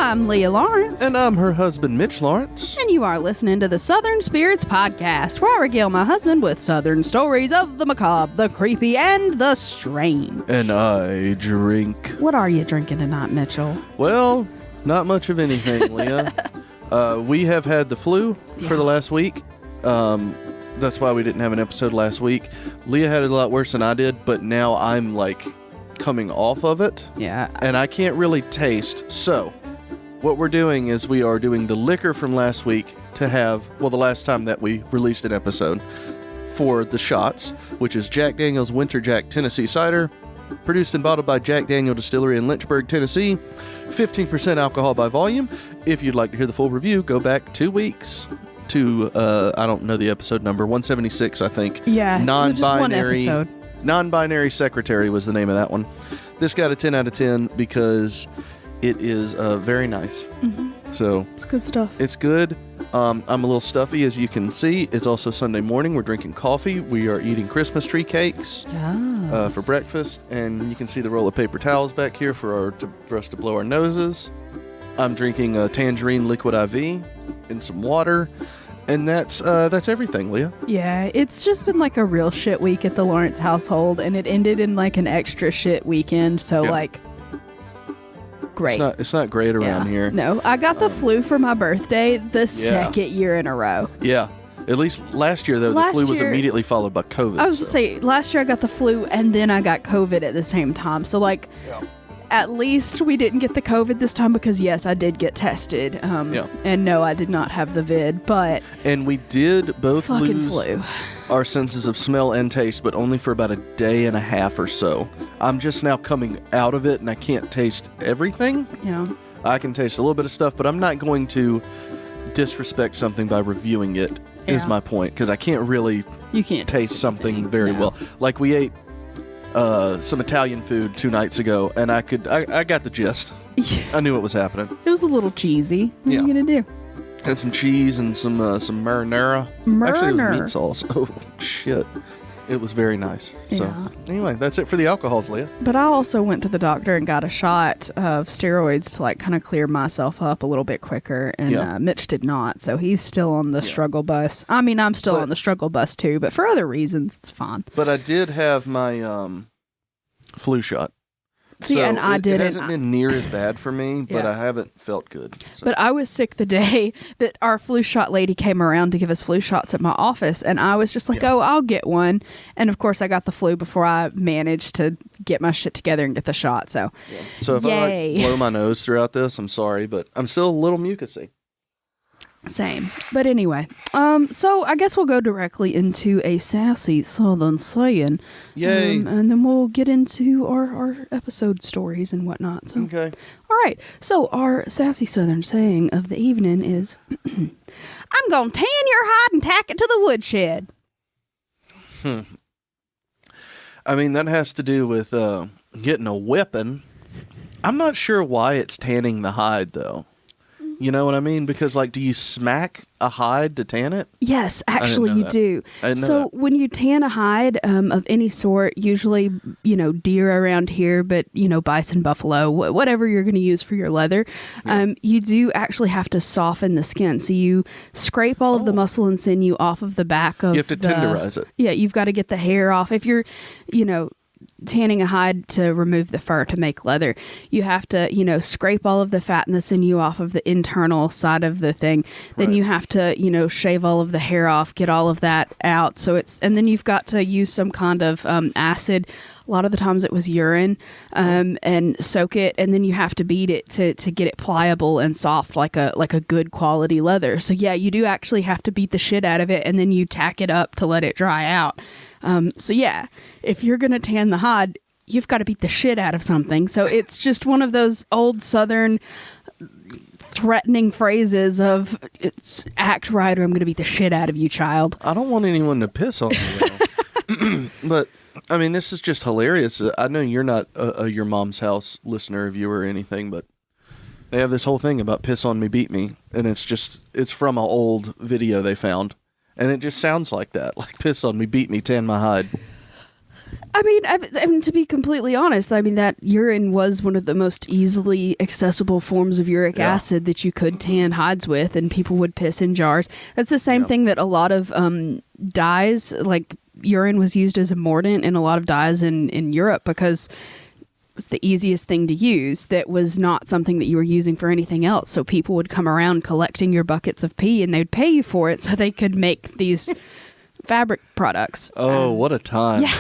I'm Leah Lawrence. And I'm her husband, Mitch Lawrence. And you are listening to the Southern Spirits Podcast, where I regale my husband with Southern stories of the macabre, the creepy, and the strange. And I drink. What are you drinking tonight, Mitchell? Well, not much of anything, Leah. We have had the flu for the last week. That's why we didn't have an episode last week. Leah had it a lot worse than I did, but now I'm like coming off of it. Yeah. And I can't really taste. So what we're doing is we are doing the liquor from last week to have, well, the last time that we released an episode for the shots, which is Jack Daniel's Winterjack Tennessee Cider, produced and bottled by Jack Daniel Distillery in Lynchburg, Tennessee, 15% alcohol by volume. If you'd like to hear the full review, go back 2 weeks to, I don't know the episode number, 176, I think. Yeah, just one episode. Non-binary Secretary was the name of that one. This got a 10 out of 10 because it is very nice. Mm-hmm. So it's good stuff. It's good. I'm a little stuffy, as you can see. It's also Sunday morning. We're drinking coffee. We are eating Christmas tree cakes for breakfast. And you can see the roll of paper towels back here for us to blow our noses. I'm drinking a tangerine liquid IV and some water. And that's everything, Leah. Yeah, it's just been like a real shit week at the Lawrence household, and it ended in like an extra shit weekend. So like, great. It's not great around here. No, I got the flu for my birthday the second year in a row. Yeah. At least last year, though, the flu was immediately followed by COVID. I was going to say, last year I got the flu, and then I got COVID at the same time. So like... Yeah. At least we didn't get the COVID this time because, yes, I did get tested. And no, I did not have the vid, but... And we did both lose flu. Our senses of smell and taste, but only for about a day and a half or so. I'm just now coming out of it, and I can't taste everything. Yeah. I can taste a little bit of stuff, but I'm not going to disrespect something by reviewing it, is my point, because I can't really taste something very well. Like, we ate... some Italian food 2 nights ago, and I got the gist. I knew what was happening. It was a little cheesy. What are you gonna do? Had some cheese and some marinara. Actually, it was meat sauce. Oh shit, it was very nice. Yeah. So anyway, that's it for the alcohols, Leah. But I also went to the doctor and got a shot of steroids to like kind of clear myself up a little bit quicker, and Mitch did not, so he's still on the struggle bus. I mean, I'm still on the struggle bus too, but for other reasons, it's fine. But I did have my flu shot. See, and I didn't. It hasn't been near as bad for me, but I haven't felt good. So. But I was sick the day that our flu shot lady came around to give us flu shots at my office, and I was just like, oh, I'll get one. And of course, I got the flu before I managed to get my shit together and get the shot. So, so if I blow my nose throughout this, I'm sorry, but I'm still a little mucusy. Same. But anyway, so I guess we'll go directly into a sassy Southern saying. Yay. And then we'll get into our episode stories and whatnot. So. Okay. All right. So our sassy Southern saying of the evening is, I'm going to tan your hide and tack it to the woodshed. I mean, that has to do with getting a weapon. I'm not sure why it's tanning the hide, though. You know what I mean? Because, like, do you smack a hide to tan it? Yes, actually you do. So when you tan a hide of any sort, usually, deer around here, but, bison, buffalo, whatever you're going to use for your leather, you do actually have to soften the skin. So you scrape all of the muscle and sinew off of the back of You have to tenderize it. Yeah, you've got to get the hair off. If you're, tanning a hide to remove the fur to make leather, you have to scrape all of the fat and the sinew off of the internal side of the thing. Then you have to shave all of the hair off, get all of that out. And then you've got to use some kind of acid. A lot of the times it was urine, and soak it, and then you have to beat it to get it pliable and soft like a good quality leather. So yeah, you do actually have to beat the shit out of it, and then you tack it up to let it dry out. So yeah, if you're gonna tan the hide, you've got to beat the shit out of something. So it's just one of those old Southern threatening phrases of it's act right or I'm gonna beat the shit out of you, child. I don't want anyone to piss on me, but. I mean, this is just hilarious. I know you're not a Your Mom's House listener, viewer, or anything, but they have this whole thing about piss on me, beat me, and it's from an old video they found, and it just sounds like that, like piss on me, beat me, tan my hide. I mean, to be completely honest, I mean, that urine was one of the most easily accessible forms of uric acid that you could tan hides with, and people would piss in jars. That's the same thing that a lot of dyes, like urine was used as a mordant in a lot of dyes in Europe because it was the easiest thing to use that was not something that you were using for anything else. So people would come around collecting your buckets of pee, and they'd pay you for it so they could make these fabric products. Oh, what a time. Yeah.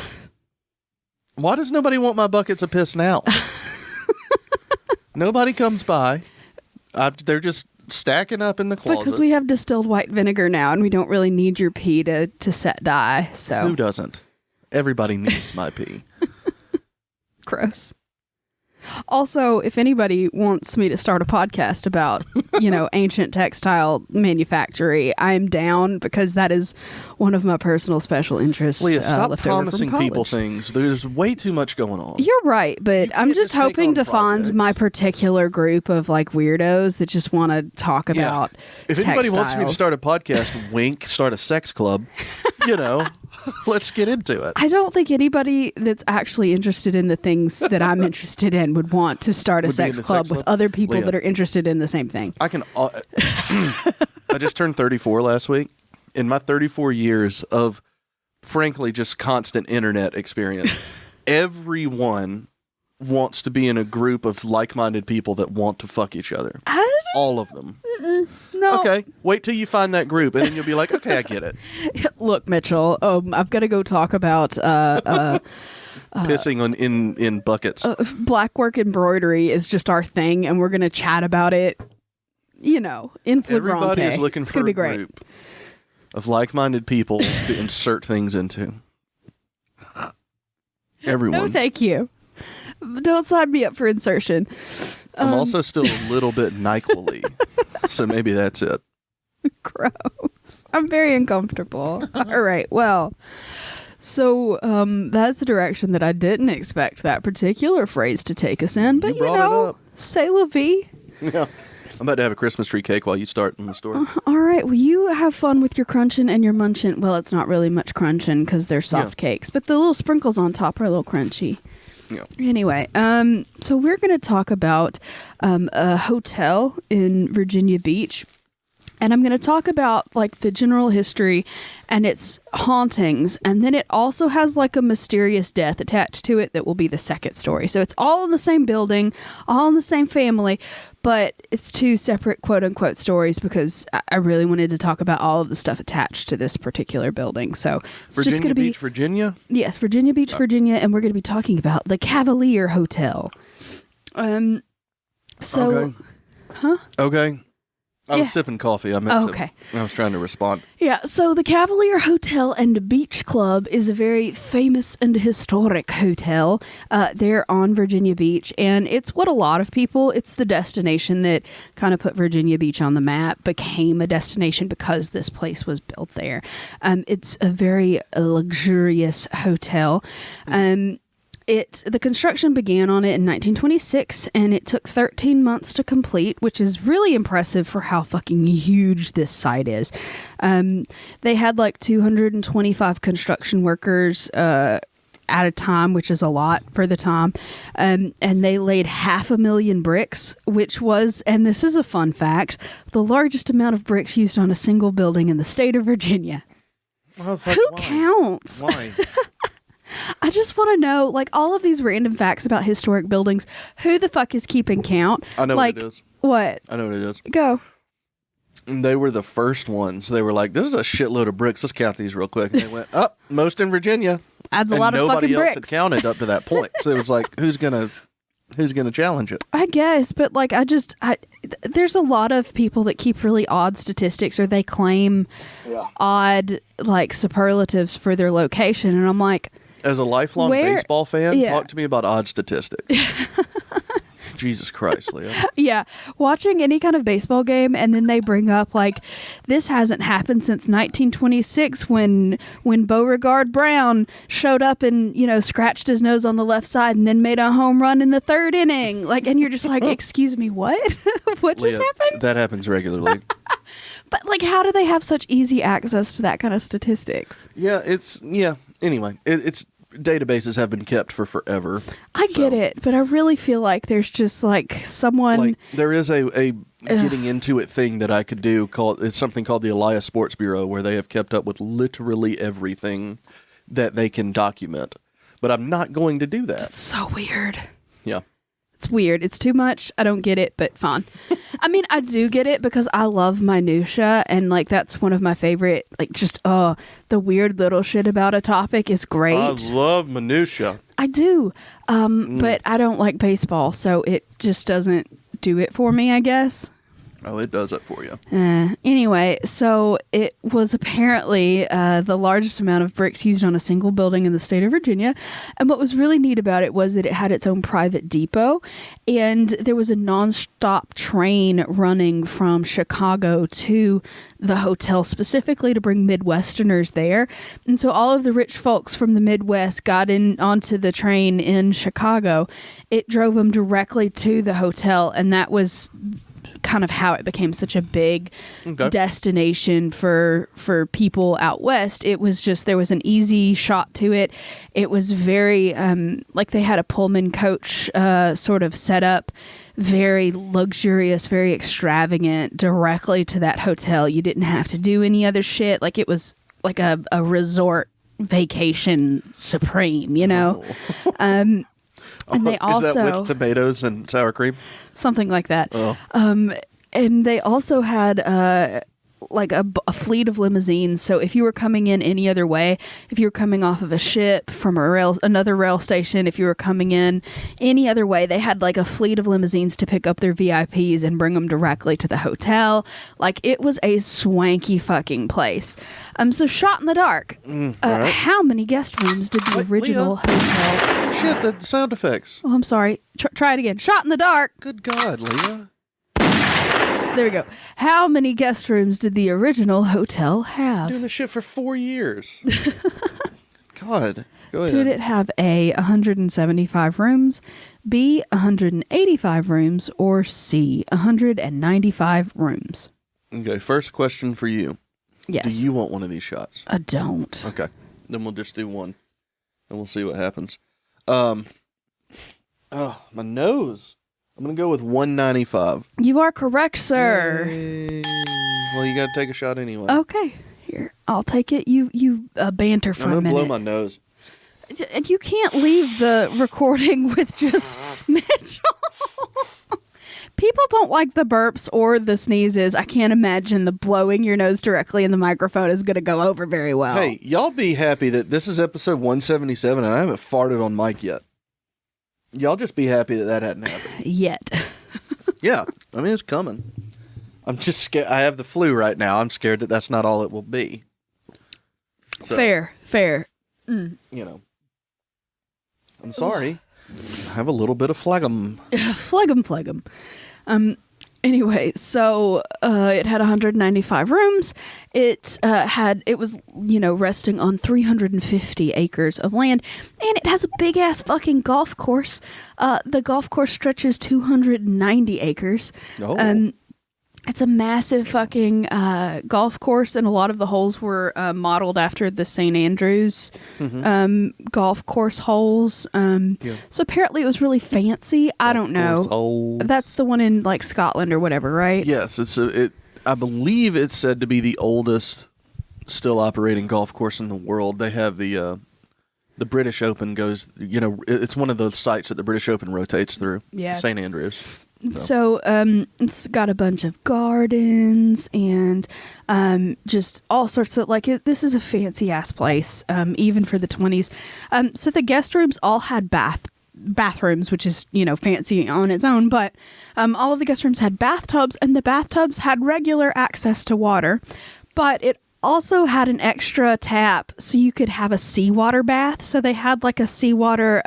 Why does nobody want my buckets of piss now? Nobody comes by. They're just stacking up in the closet. Because we have distilled white vinegar now, and we don't really need your pee to set dye. So who doesn't? Everybody needs my pee. Gross. Also, if anybody wants me to start a podcast about, ancient textile manufacturing, I'm down because that is one of my personal special interests. Leah, stop left over promising from people college. things. There's way too much going on. You're right, but I'm just take hoping on to find projects. my particular group of weirdos that just want to talk about If anybody textiles. wants me to start a podcast, wink, start a sex club, let's get into it. I don't think anybody that's actually interested in the things that I'm interested in would want to start a sex club with other people that are interested in the same thing. I just turned 34 last week. In my 34 years of, frankly, just constant internet experience, everyone wants to be in a group of like-minded people that want to fuck each other. All of them. No. Okay, wait till you find that group, and then you'll be like, okay, I get it. Look, Mitchell, I've got to go talk about Pissing in buckets. black work embroidery is just our thing, and we're going to chat about it, in flagrante. Everybody is looking it's for gonna a be great. group of like-minded people to insert things into. Everyone. No, thank you. Don't sign me up for insertion. I'm also still a little bit NyQuil-y, so maybe that's it. Gross. I'm very uncomfortable. All right. Well, so that's the direction that I didn't expect that particular phrase to take us in. But, You brought it up. c'est la vie. Yeah. I'm about to have a Christmas tree cake while you start in the story. All right. Well, you have fun with your crunching and your munching. Well, it's not really much crunching because they're soft cakes, but the little sprinkles on top are a little crunchy. Yeah. Anyway, so we're going to talk about a hotel in Virginia Beach. And I'm going to talk about like the general history and its hauntings. And then it also has like a mysterious death attached to it that will be the second story. So it's all in the same building, all in the same family, but it's two separate quote unquote stories because I really wanted to talk about all of the stuff attached to this particular building. So it's just going to be Beach, Virginia? Yes, Virginia Beach, Virginia. And we're going to be talking about the Cavalier Hotel. Okay. Huh? Okay. I was sipping coffee. I was trying to respond. Yeah, so the Cavalier Hotel and Beach Club is a very famous and historic hotel there on Virginia Beach, and it's what a lot of people, it's the destination that kind of put Virginia Beach on the map, became a destination because this place was built there. It's a very luxurious hotel. The construction began on it in 1926, and it took 13 months to complete, which is really impressive for how fucking huge this site is. They had like 225 construction workers at a time, which is a lot for the time. And they laid 500,000 bricks, which was, and this is a fun fact, the largest amount of bricks used on a single building in the state of Virginia. Who counts? Why? I just want to know, like, all of these random facts about historic buildings. Who the fuck is keeping count? I know like, what it is. What? I know what it is. Go. They were the first ones. They were like, this is a shitload of bricks. Let's count these real quick. And they went, most in Virginia. Adds a lot of fucking bricks. Nobody else had counted up to that point. So it was like, who's gonna challenge it? I guess, but like, there's a lot of people that keep really odd statistics, or they claim odd, like, superlatives for their location. And I'm like, as a lifelong baseball fan, talk to me about odd statistics. Jesus Christ, Leah. Yeah, watching any kind of baseball game, and then they bring up, like, this hasn't happened since 1926 when Beauregard Brown showed up and, scratched his nose on the left side and then made a home run in the third inning. Like, and you're just like, excuse me, what? What Leah, just happened? That happens regularly. But, like, how do they have such easy access to that kind of statistics? Anyway, it's databases have been kept for forever. I get it, but I really feel like there's just like someone. Like there is a getting into it thing that I could do. It's something called the Elias Sports Bureau, where they have kept up with literally everything that they can document. But I'm not going to do that. It's so weird. Yeah. It's weird. It's too much. I don't get it, but fine. I mean, I do get it because I love minutia, and like that's one of my favorite. Like just the weird little shit about a topic is great. I love minutia. I do, but I don't like baseball, so it just doesn't do it for me, I guess. Oh, it does it for you. Anyway, so it was apparently the largest amount of bricks used on a single building in the state of Virginia. And what was really neat about it was that it had its own private depot. And there was a nonstop train running from Chicago to the hotel specifically to bring Midwesterners there. And so all of the rich folks from the Midwest got in onto the train in Chicago. It drove them directly to the hotel. And that was kind of how it became such a big destination for people out west. It was just, there was an easy shot to it. It was very like they had a Pullman coach sort of set up, very luxurious, very extravagant, directly to that hotel. You didn't have to do any other shit. Like it was like a resort vacation supreme, you know. And they also, is that with tomatoes and sour cream? Something like that. Oh. And they also had like a fleet of limousines. So if you were coming in any other way, if you were coming off of a ship from another rail station, if you were coming in any other way, they had like a fleet of limousines to pick up their VIPs and bring them directly to the hotel. Like it was a swanky fucking place. So shot in the dark. Right. How many guest rooms did the original hotel? Shit, the sound effects. Oh, I'm sorry. Try it again. Shot in the dark. Good God, Leah. There we go. How many guest rooms did the original hotel have? Doing this shit for 4 years. God. Go ahead. Did it have A, 175 rooms, B, 185 rooms, or C, 195 rooms? Okay, first question for you. Yes. Do you want one of these shots? I don't. Okay. Then we'll just do one. And we'll see what happens. My nose. I'm going to go with 195. You are correct, sir. Yay. Well, you got to take a shot anyway. Okay. Here, I'll take it. You banter for a minute. I'm going to blow my nose. You can't leave the recording with just Mitchell. People don't like the burps or the sneezes. I can't imagine the blowing your nose directly in the microphone is going to go over very well. Hey, y'all be happy that this is episode 177 and I haven't farted on mic yet. Y'all just be happy that hadn't happened. Yet. Yeah, I mean, it's coming. I'm just scared. I have the flu right now. I'm scared that that's not all it will be. So, fair. You know. I'm sorry. I have a little bit of phlegm. Phlegm. Anyway, so it had 195 rooms. It was resting on 350 acres of land, and it has a big ass fucking golf course. The golf course stretches 290 acres. Oh. It's a massive fucking golf course, and a lot of the holes were modeled after the St. Andrews golf course holes. So apparently it was really fancy. I don't know. That's the one in like Scotland or whatever, right? Yes, I believe it's said to be the oldest still operating golf course in the world. They have the British Open goes. It's one of those sites that the British Open rotates through. Yeah, St. Andrews. So it's got a bunch of gardens and just all sorts of this is a fancy ass place, even for the 20s. So the guest rooms all had bathrooms, which is fancy on its own, but all of the guest rooms had bathtubs, and the bathtubs had regular access to water, but it also had an extra tap so you could have a seawater bath. So they had like a seawater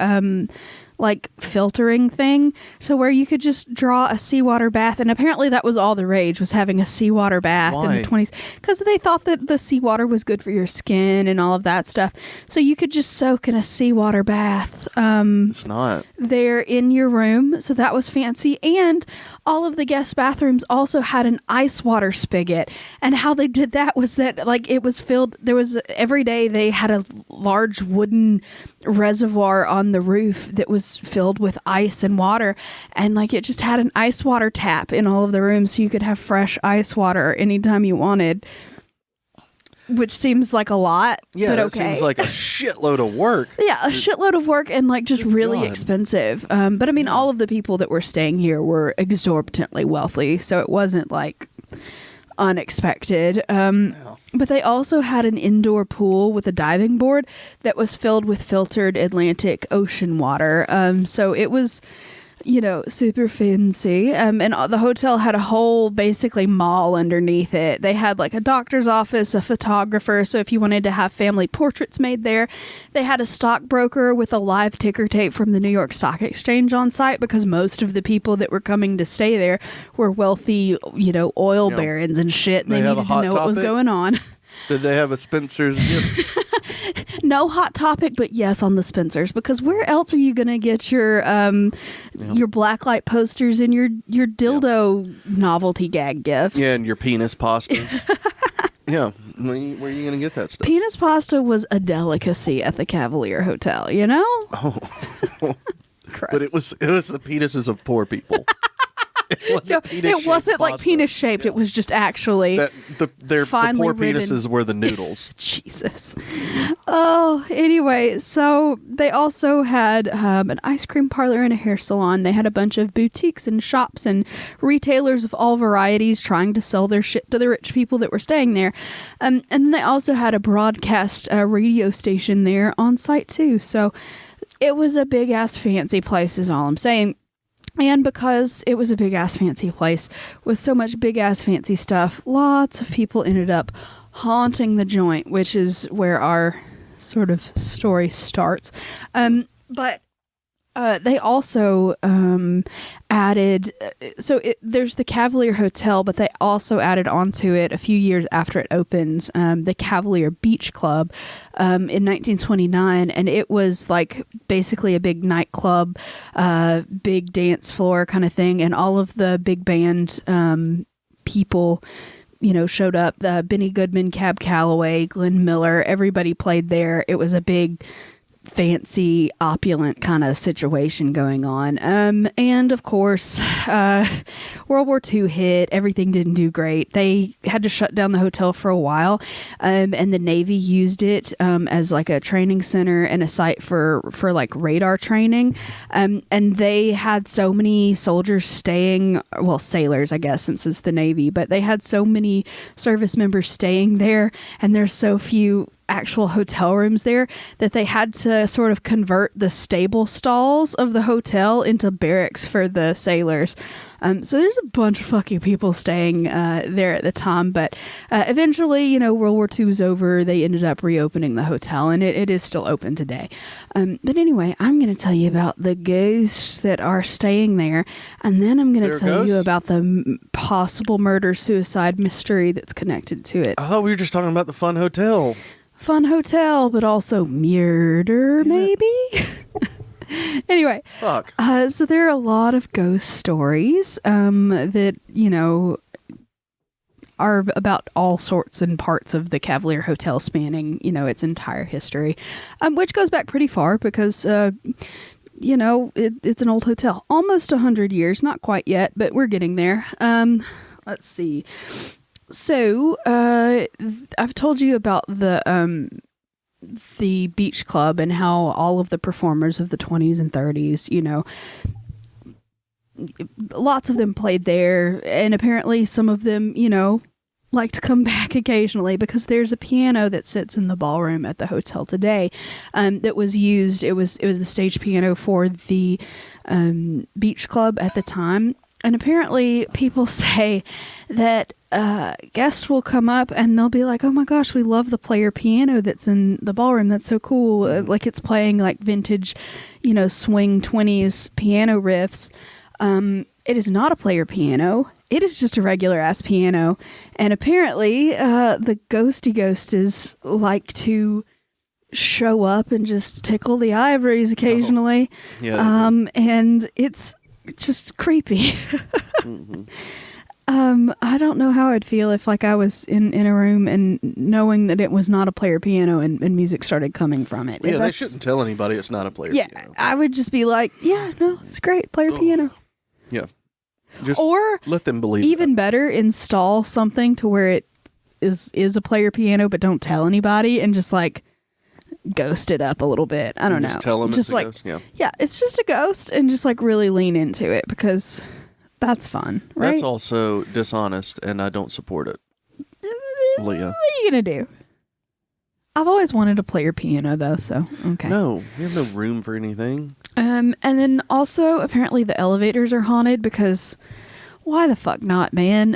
like filtering thing, so where you could just draw a seawater bath, and apparently that was all the rage, was having a seawater bath in the 20s, because they thought that the seawater was good for your skin and all of that stuff. So you could just soak in a seawater bath. It's not there in your room, so that was fancy. And all of the guest bathrooms also had an ice water spigot, and how they did that was that, like, it was filled, there was, every day they had a large wooden reservoir on the roof that was filled with ice and water, and like it just had an ice water tap in all of the rooms, so you could have fresh ice water anytime you wanted, which seems like a lot. Yeah, but that okay. seems like a shitload of work. Yeah, a shitload of work, and like just really God. expensive. But I mean, all of the people that were staying here were exorbitantly wealthy, so it wasn't like unexpected. But they also had an indoor pool with a diving board that was filled with filtered Atlantic Ocean water. So it was, you know, super fancy. And the hotel had a whole basically mall underneath it. They had like a doctor's office, a photographer. So if you wanted to have family portraits made there, they had a stockbroker with a live ticker tape from the New York Stock Exchange on site, because most of the people that were coming to stay there were wealthy, you know, oil barons and shit. And they needed to know what was going on. Did they have a Spencer's? Yes. No Hot Topic, but yes on the Spencers, because where else are you going to get your blacklight posters and your dildo novelty gag gifts? Yeah, and your penis pastas. Yeah, where are you going to get that stuff? Penis pasta was a delicacy at the Cavalier Hotel, you know? Oh. But it was the penises of poor people. It wasn't like penis shaped. Yeah. It was just actually the poor penises were the noodles. Jesus. Oh, anyway, so they also had an ice cream parlor and a hair salon. They had a bunch of boutiques and shops and retailers of all varieties trying to sell their shit to the rich people that were staying there. And then they also had a broadcast radio station there on site too. So it was a big ass fancy place is all I'm saying. And because it was a big-ass fancy place with so much big-ass fancy stuff, lots of people ended up haunting the joint, which is where our sort of story starts. But they also added... there's the Cavalier Hotel, but they also added onto it a few years after it opened the Cavalier Beach Club in 1929. And it was like basically a big nightclub, big dance floor kind of thing. And all of the big band people, you know, showed up. Benny Goodman, Cab Calloway, Glenn Miller, everybody played there. It was a big... fancy, opulent kind of situation going on. And of course, World War II hit. Everything didn't do great. They had to shut down the hotel for a while, and the Navy used it as like a training center and a site for like radar training. And they had so many soldiers staying, well, sailors, I guess, since it's the Navy, but they had so many service members staying there, and there's so few actual hotel rooms there that they had to sort of convert the stable stalls of the hotel into barracks for the sailors. So there's a bunch of fucking people staying there at the time, but eventually, you know, World War II was over. They ended up reopening the hotel, and it is still open today. But anyway, I'm going to tell you about the ghosts that are staying there, and then I'm going to tell you about the possible murder-suicide mystery that's connected to it. I thought we were just talking about the fun hotel. Fun hotel, but also murder, maybe? Anyway. Fuck. So there are a lot of ghost stories that, you know, are about all sorts and parts of the Cavalier Hotel, spanning, you know, its entire history, which goes back pretty far because, you know, it's an old hotel. Almost 100 years. Not quite yet, but we're getting there. Let's see. So, I've told you about the beach club and how all of the performers of the 20s and 30s, you know, lots of them played there, and apparently some of them, you know, like to come back occasionally because there's a piano that sits in the ballroom at the hotel today that was used. It was the stage piano for the beach club at the time. And apparently people say that guests will come up and they'll be like, oh my gosh, we love the player piano that's in the ballroom. That's so cool. Like it's playing like vintage, swing 20s piano riffs. It is not a player piano. It is just a regular ass piano. And apparently, the ghosty ghosties like to show up and just tickle the ivories occasionally. Oh. Yeah. And it's just creepy. Mm-hmm. I don't know how I'd feel if like I was in a room and knowing that it was not a player piano and music started coming from it. Yeah, they shouldn't tell anybody it's not a player piano. Yeah, I would just be like, yeah, no, it's great, player piano. Yeah. Just or let them believe even that. better, install something to where it is a player piano, but don't tell anybody and just like ghost it up a little bit. I don't know. Just tell them just it's like, a ghost. Yeah. Yeah, it's just a ghost and just like really lean into it because that's fun, right? That's also dishonest and I don't support it. Leah. What are you going to do? I've always wanted to play your piano though, so okay. No, we have no room for anything. And then also apparently the elevators are haunted because why the fuck not, man?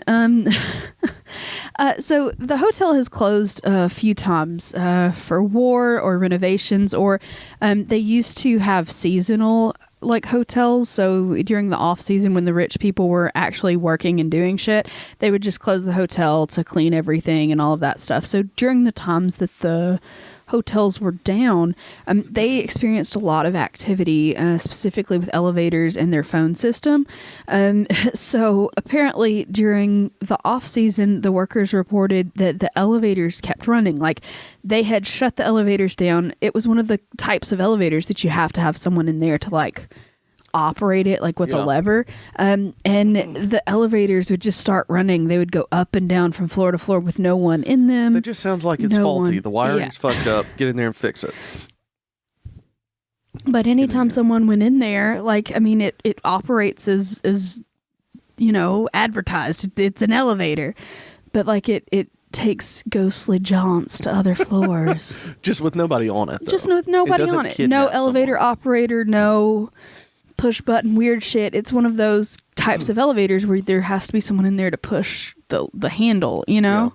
So the hotel has closed a few times for war or renovations, or they used to have seasonal like hotels. So during the off season when the rich people were actually working and doing shit, they would just close the hotel to clean everything and all of that stuff. So during the times that the hotels were down, they experienced a lot of activity, specifically with elevators and their phone system. So apparently during the off season, the workers reported that the elevators kept running. Like they had shut the elevators down. It was one of the types of elevators that you have to have someone in there to like operate it, like with a lever. And the elevators would just start running. They would go up and down from floor to floor with no one in them. That just sounds like it's faulty. The wiring's fucked up. Get in there and fix it. But anytime someone went in there, like, I mean, it operates as advertised. It's an elevator. But like it takes ghostly jaunts to other floors. Just with nobody on it, though. Just with nobody on it. No elevator operator, no push button weird shit. It's one of those types of elevators where there has to be someone in there to push the handle, Yeah.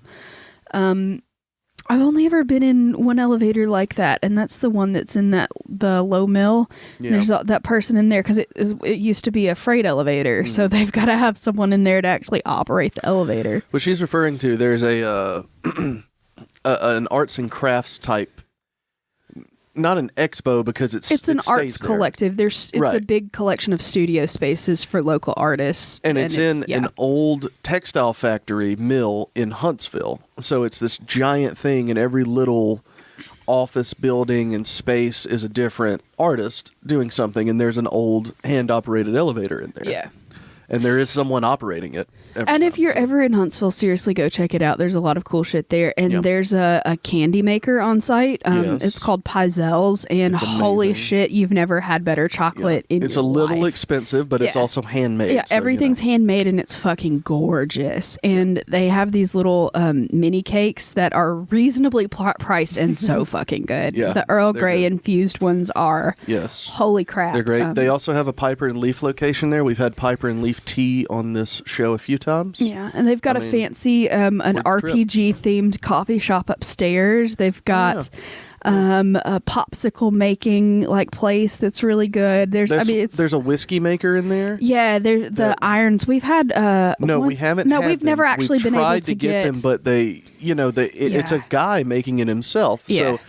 I've only ever been in one elevator like that, and that's the one that's in the low mill. Yeah. There's that person in there because it used to be a freight elevator, so they've got to have someone in there to actually operate the elevator. What she's referring to, there's an arts and crafts type. Not an expo because it's an arts collective. It's a big collection of studio spaces for local artists, and it's in an old textile factory mill in Huntsville. So it's this giant thing, and every little office building and space is a different artist doing something. And there's an old hand operated elevator in there. Yeah, and there is someone operating it. And if you're ever in Huntsville, seriously go check it out. There's a lot of cool shit there. And there's a candy maker on site. It's called Pizelle's. And holy shit, you've never had better chocolate in your life. It's a little expensive, but it's also handmade. Yeah, so, everything's handmade and it's fucking gorgeous. And they have these little mini cakes that are reasonably priced and so fucking good. Yeah, the Earl Grey infused ones are. Yes. Holy crap. They're great. They also have a Piper and Leaf location there. We've had Piper and Leaf tea on this show a few times. Yeah, and they've got a fancy an RPG themed coffee shop upstairs. They've got a popsicle making like place that's really good. There's a whiskey maker in there. Yeah, there's the irons. We've had we haven't. No, we've never actually been able to get them, but it's a guy making it himself. Yeah. So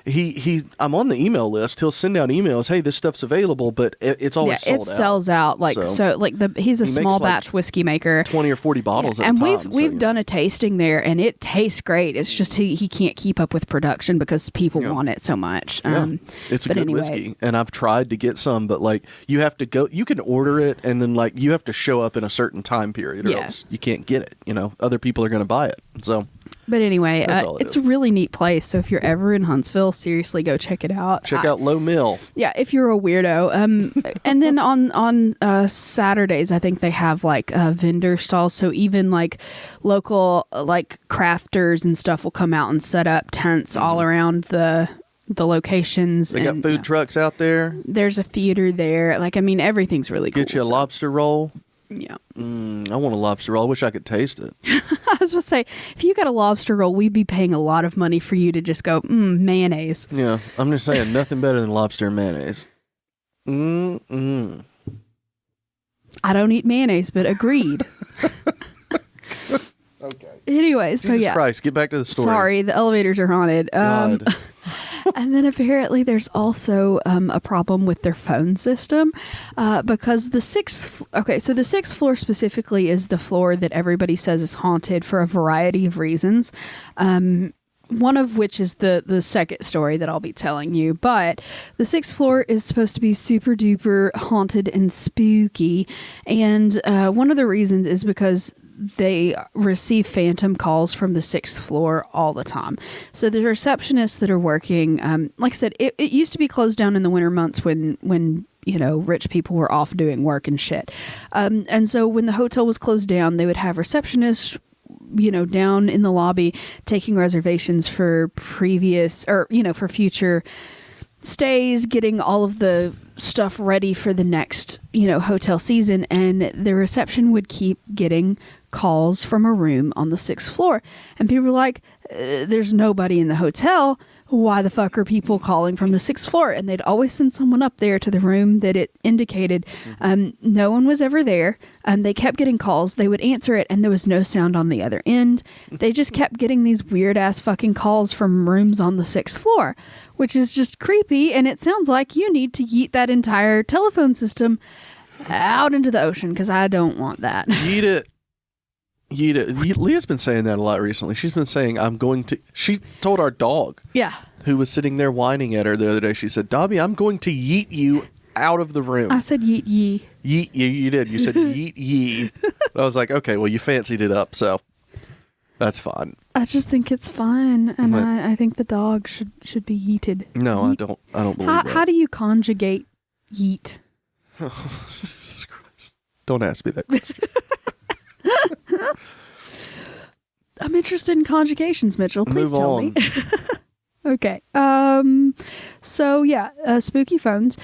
I'm on the email list. He'll send out emails. Hey, this stuff's available, but it's always sold out. It sells out he's a small batch whiskey maker, 20 or 40 bottles at a time. And we've done a tasting there, and it tastes great. It's just he can't keep up with production because people want it so much. It's a good whiskey, and I've tried to get some, but like you have to go. You can order it, and then like you have to show up in a certain time period, or else you can't get it. Other people are going to buy it. So. But anyway, it's a really neat place. So if you're ever in Huntsville, seriously, go check it out. Check out Low Mill. Yeah, if you're a weirdo. And then on Saturdays, I think they have like vendor stalls. So even like local like crafters and stuff will come out and set up tents all around the locations. They got food trucks out there. There's a theater there. Like, I mean, everything's really cool. Get you a lobster roll. Yeah. I want a lobster roll. I wish I could taste it. I was going to say, if you got a lobster roll, we'd be paying a lot of money for you to just go, mayonnaise. Yeah, I'm just saying, nothing better than lobster and mayonnaise. I don't eat mayonnaise, but agreed. Okay. Anyway, so Jesus Christ, get back to the story. Sorry, the elevators are haunted. God. And then apparently there's also a problem with their phone system because the sixth floor specifically is the floor that everybody says is haunted for a variety of reasons. One of which is the second story that I'll be telling you. But the sixth floor is supposed to be super duper haunted and spooky. And one of the reasons is because they receive phantom calls from the sixth floor all the time. So the receptionists that are working, like I said, it used to be closed down in the winter months when rich people were off doing work and shit. And so when the hotel was closed down, they would have receptionists down in the lobby taking reservations for for future stays, getting all of the stuff ready for the next, hotel season. And the reception would keep getting calls from a room on the sixth floor. And people were like, there's nobody in the hotel. Why the fuck are people calling from the sixth floor? And they'd always send someone up there to the room that it indicated. No one was ever there. They kept getting calls. They would answer it, and there was no sound on the other end. They just kept getting these weird-ass fucking calls from rooms on the sixth floor, which is just creepy, and it sounds like you need to yeet that entire telephone system out into the ocean, because I don't want that. Yeet it. Leah's been saying that a lot recently. She's been saying, she told our dog. Yeah. Who was sitting there whining at her the other day. She said, Dobby, I'm going to yeet you out of the room. I said yeet ye. Yeet you did. You said yeet ye. I was like, okay, well, you fancied it up, so that's fine. I just think it's fun, and I think the dog should be yeeted. No, yeet. I don't believe that. How do you conjugate yeet? Oh, Jesus Christ. Don't ask me that question. I'm interested in conjugations, Mitchell. Please tell me. Okay. So yeah, spooky phones.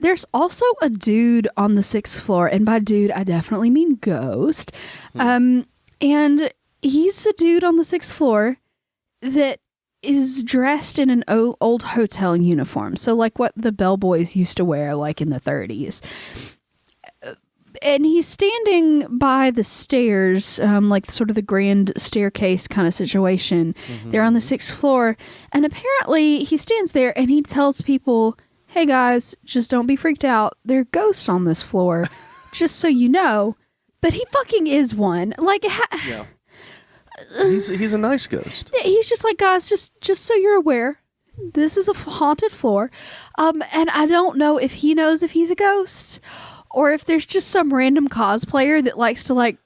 There's also a dude on the sixth floor, and by dude, I definitely mean ghost. And he's a dude on the sixth floor that is dressed in an old hotel uniform. So like what the bellboys used to wear, like in the 30s. And he's standing by the stairs, like sort of the grand staircase kind of situation. They're on the sixth floor. And apparently he stands there and he tells people, hey guys, just don't be freaked out. There are ghosts on this floor, just so you know. But he fucking is one. Like, yeah. He's a nice ghost. He's just like, guys, just so you're aware, this is a haunted floor. And I don't know if he knows if he's a ghost, or if there's just some random cosplayer that likes to like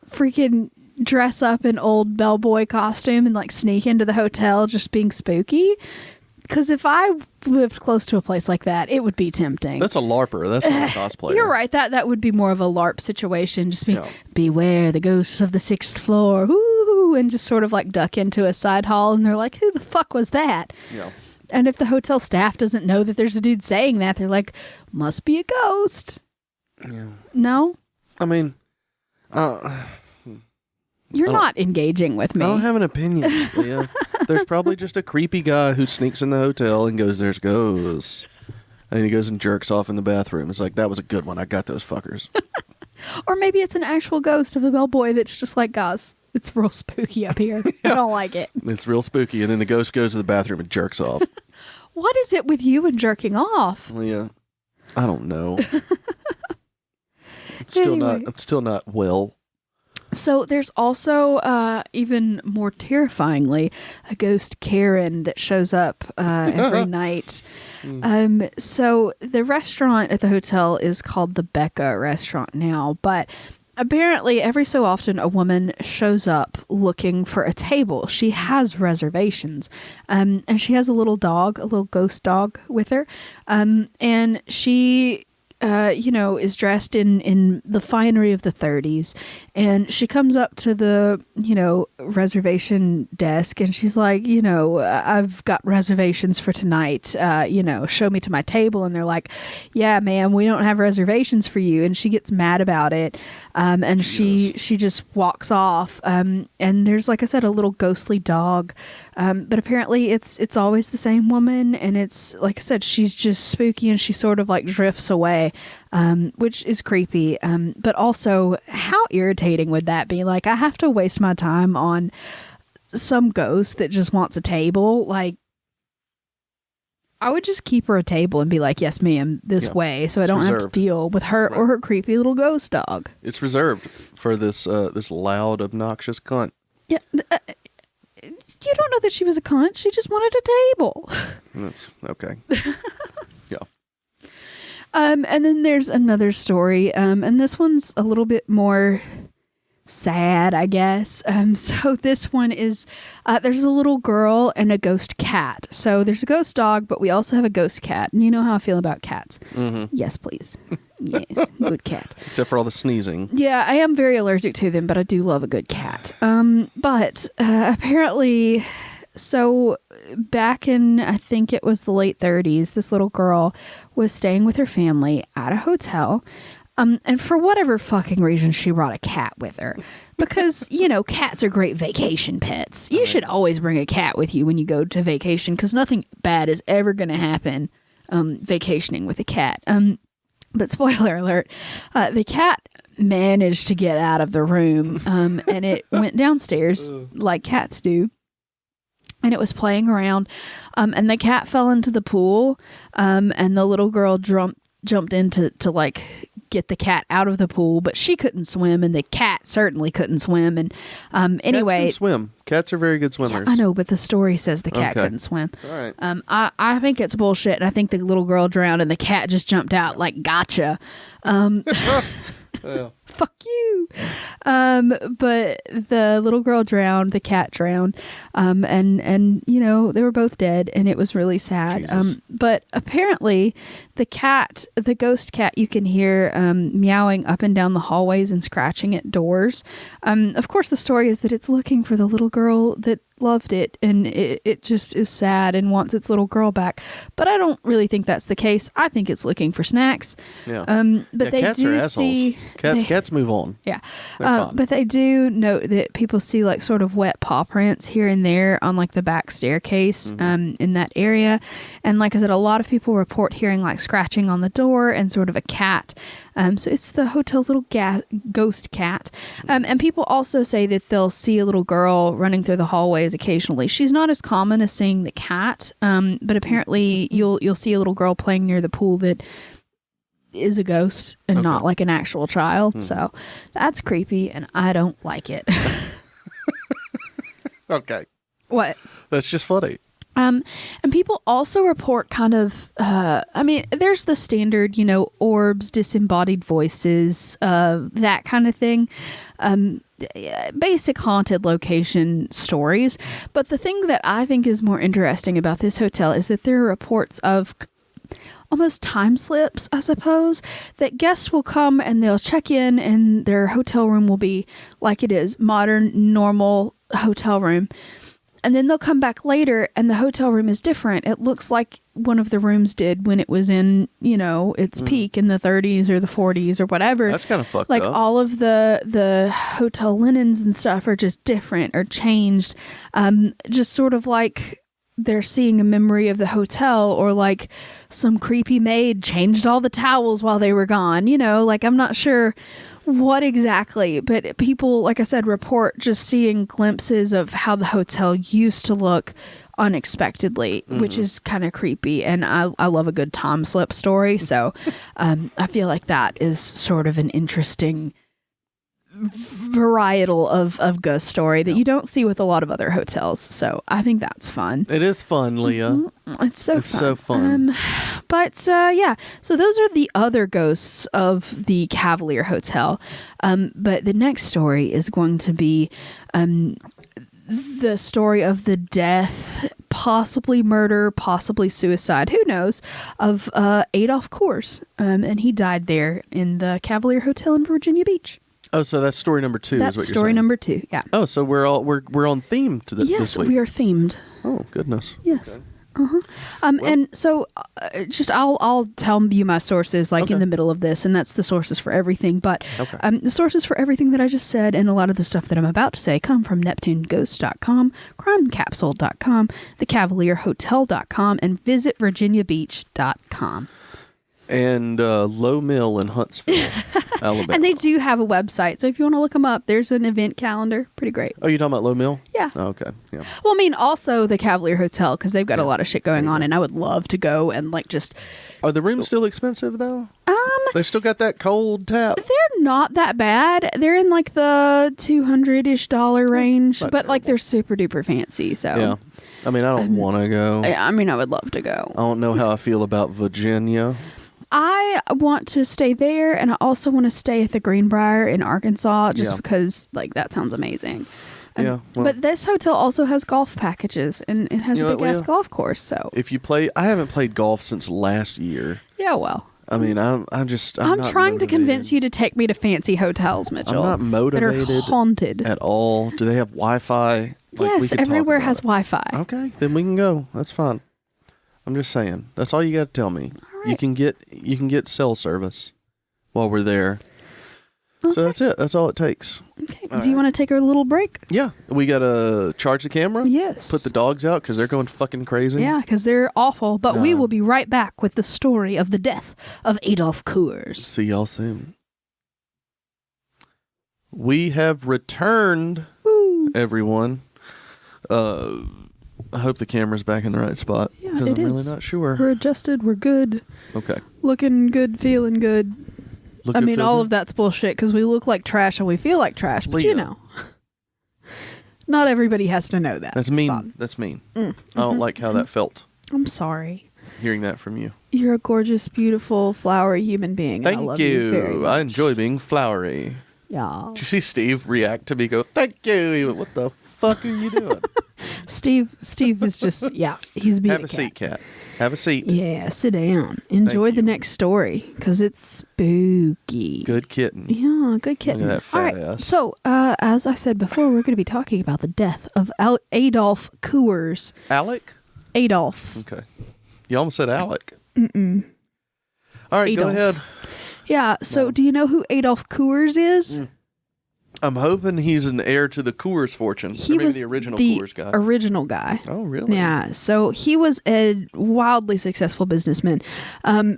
freaking dress up in old bellboy costume and like sneak into the hotel just being spooky. Because if I lived close to a place like that, it would be tempting. That's a LARPer. That's not a cosplayer. You're right. That would be more of a LARP situation. Just beware the ghosts of the sixth floor. Ooh, and just sort of like duck into a side hall. And they're like, who the fuck was that? Yeah. And if the hotel staff doesn't know that there's a dude saying that, they're like, must be a ghost. Yeah. No? I mean, you're not engaging with me. I don't have an opinion, Leah. There's probably just a creepy guy who sneaks in the hotel and goes, there's ghosts. And he goes and jerks off in the bathroom. It's like, that was a good one. I got those fuckers. Or maybe it's an actual ghost of a bellboy that's just like, guys, it's real spooky up here. I don't like it. It's real spooky. And then the ghost goes to the bathroom and jerks off. What is it with you and jerking off? Leah, I don't know. I'm still not well. So there's also, even more terrifyingly, a ghost Karen that shows up every night. So the restaurant at the hotel is called the Becca restaurant now, but apparently every so often a woman shows up looking for a table. She has reservations, and she has a little dog, a little ghost dog with her, and she is dressed in the finery of the 30s, and she comes up to the, reservation desk, and she's like, I've got reservations for tonight, show me to my table. And they're like, yeah, ma'am, we don't have reservations for you. And she gets mad about it. And she just walks off. And there's, like I said, a little ghostly dog. But apparently it's always the same woman. And it's, like I said, she's just spooky, and she sort of like drifts away, which is creepy. But also, how irritating would that be? Like, I have to waste my time on some ghost that just wants a table. Like, I would just keep her a table and be like, yes, ma'am, this way, so I don't have to deal with her or her creepy little ghost dog. It's reserved for this loud, obnoxious cunt. Yeah. You don't know that she was a cunt. She just wanted a table. That's okay. Yeah. And then there's another story, and this one's a little bit more sad, I guess. So this one is, there's a little girl and a ghost cat. So there's a ghost dog, but we also have a ghost cat. And you know how I feel about cats. Mm-hmm. Yes, please. Yes, good cat. Except for all the sneezing. Yeah, I am very allergic to them, but I do love a good cat. But apparently, so back in, I think it was the late 30s, this little girl was staying with her family at a hotel. And for whatever fucking reason, she brought a cat with her. Because, cats are great vacation pets. You should always bring a cat with you when you go to vacation, because nothing bad is ever going to happen vacationing with a cat. But spoiler alert, the cat managed to get out of the room, and it went downstairs like cats do. And it was playing around, and the cat fell into the pool, and the little girl jumped in to like get the cat out of the pool, but she couldn't swim, and the cat certainly couldn't swim. And anyway, cats can swim. Cats are very good swimmers. Yeah, I know, but the story says the cat couldn't swim. All right. I think it's bullshit, and I think the little girl drowned, and the cat just jumped out like, gotcha. Fuck you. But the little girl drowned, the cat drowned, and they were both dead, and it was really sad. But apparently the ghost cat, you can hear meowing up and down the hallways and scratching at doors. Of course, the story is that it's looking for the little girl that loved it, and it just is sad and wants its little girl back. But I don't really think that's the case. I think it's looking for snacks. Yeah. But they cats do are assholes. see Cats move on. Yeah. But they do note that people see like sort of wet paw prints here and there on like the back staircase in that area. And like I said, a lot of people report hearing like scratching on the door and sort of a cat. So it's the hotel's little ghost cat. And people also say that they'll see a little girl running through the hallways occasionally. She's not as common as seeing the cat, but apparently you'll see a little girl playing near the pool that is a ghost and not like an actual child. So that's creepy, and I don't like it. Okay. What? That's just funny. And people also report kind of, there's the standard, orbs, disembodied voices, that kind of thing. Basic haunted location stories. But the thing that I think is more interesting about this hotel is that there are reports of almost time slips, I suppose, that guests will come and they'll check in and their hotel room will be like it is, modern, normal hotel room. And then they'll come back later and the hotel room is different. It looks like one of the rooms did when it was in, its peak in the 30s or the 40s or whatever. That's kind of fucked like up. All of the hotel linens and stuff are just different or changed. Just sort of like they're seeing a memory of the hotel, or like some creepy maid changed all the towels while they were gone. I'm not sure what exactly, but people, like I said, report just seeing glimpses of how the hotel used to look unexpectedly, which is kind of creepy. And I love a good time slip story. So I feel like that is sort of an interesting varietal of ghost story that you don't see with a lot of other hotels. So I think that's fun. It is fun, Leah. It's so so fun. But yeah, so those are the other ghosts of the Cavalier Hotel. But the next story is going to be the story of the death possibly murder, possibly suicide, who knows, of Adolf Coors. And he died there in the Cavalier Hotel in Virginia Beach. Oh, so that's story number 2. That's is what you're story saying. number 2, yeah. Oh, so we're on theme to this Yes, week. we are themed. Oh, goodness. Yes. Okay. And so just I'll tell you my sources Okay. in the middle of this, and that's the sources for everything. But Okay. the sources for everything that I just said and a lot of the stuff that I'm about to say come from NeptuneGhost.com, CrimeCapsule.com, TheCavalierHotel.com, and VisitVirginiaBeach.com. And Low Mill in Huntsville, Alabama. And they do have a website, so if you want to look them up, there's an event calendar. Pretty great. Oh, you talking about Low Mill? Yeah. Oh, okay. Yeah. Well, I mean, also the Cavalier Hotel, because they've got a lot of shit going on, and I would love to go and just... Are the rooms still expensive though? They still got that cold tap. They're not that bad. They're in the $200-ish range, not but terrible. they're super duper fancy. So Yeah. I mean, I don't want to go. I mean, I would love to go. I don't know how I feel about Virginia. I want to stay there, and I also want to stay at the Greenbrier in Arkansas, just Yeah. because that sounds amazing. Yeah, well- but this hotel also has golf packages, and it has You a know big what, ass Leah? golf course. So If you play, I haven't played golf since last year. yeah, well, I mean, I'm I'm not trying to motivated. convince you to take me to fancy hotels, Mitchell. I'm not motivated that are haunted. at all. Do they have Wi-Fi? We Yes, could talk everywhere about has it. Wi-Fi. Okay, then we can go. That's fine. I'm just saying. That's all you got to tell me. You can get cell service while we're there. Okay. So that's it. That's all it takes. Okay. All Do you right. want to take a little break? Yeah, we got to charge the camera. Yes. Put the dogs out because they're going fucking crazy. Yeah, because they're awful. But we No. will be right back with the story of the death of Adolf Coors. See y'all soon. We have returned, Woo. everyone. I hope the camera's back in the right spot. Yeah, because it I'm really is. not sure. We're adjusted. We're good. Okay. Looking good. Feeling good. Look I good, mean, feel all good? of that's bullshit because we look like trash and we feel like trash. But you Leah. know, not everybody has to know that. That's It's mean. fine. That's mean. Mm. I don't like how that felt, I'm sorry. hearing that from you. You're a gorgeous, beautiful, flowery human being. and I Thank love you. very you. much. I enjoy being flowery. Yeah. Did you see Steve react to me go, thank you? He went, what the fuck are you doing? Steve is just, yeah, he's being Have a seat, cat. Have a seat. Yeah, sit down. Enjoy Thank the you. next story because it's spooky. Good kitten. Yeah, good kitten. Look at that fat All right. ass. So, as I said before, we're going to be talking about the death of Adolf Coors. Alec? Adolf. Okay. You almost said Alec. Mm-mm. All right, go Adolf. ahead. Yeah. So, do you know who Adolf Coors is? I'm hoping he's an heir to the Coors fortune. He or maybe was the original the Coors guy. original guy. Oh, really? Yeah. So he was a wildly successful businessman.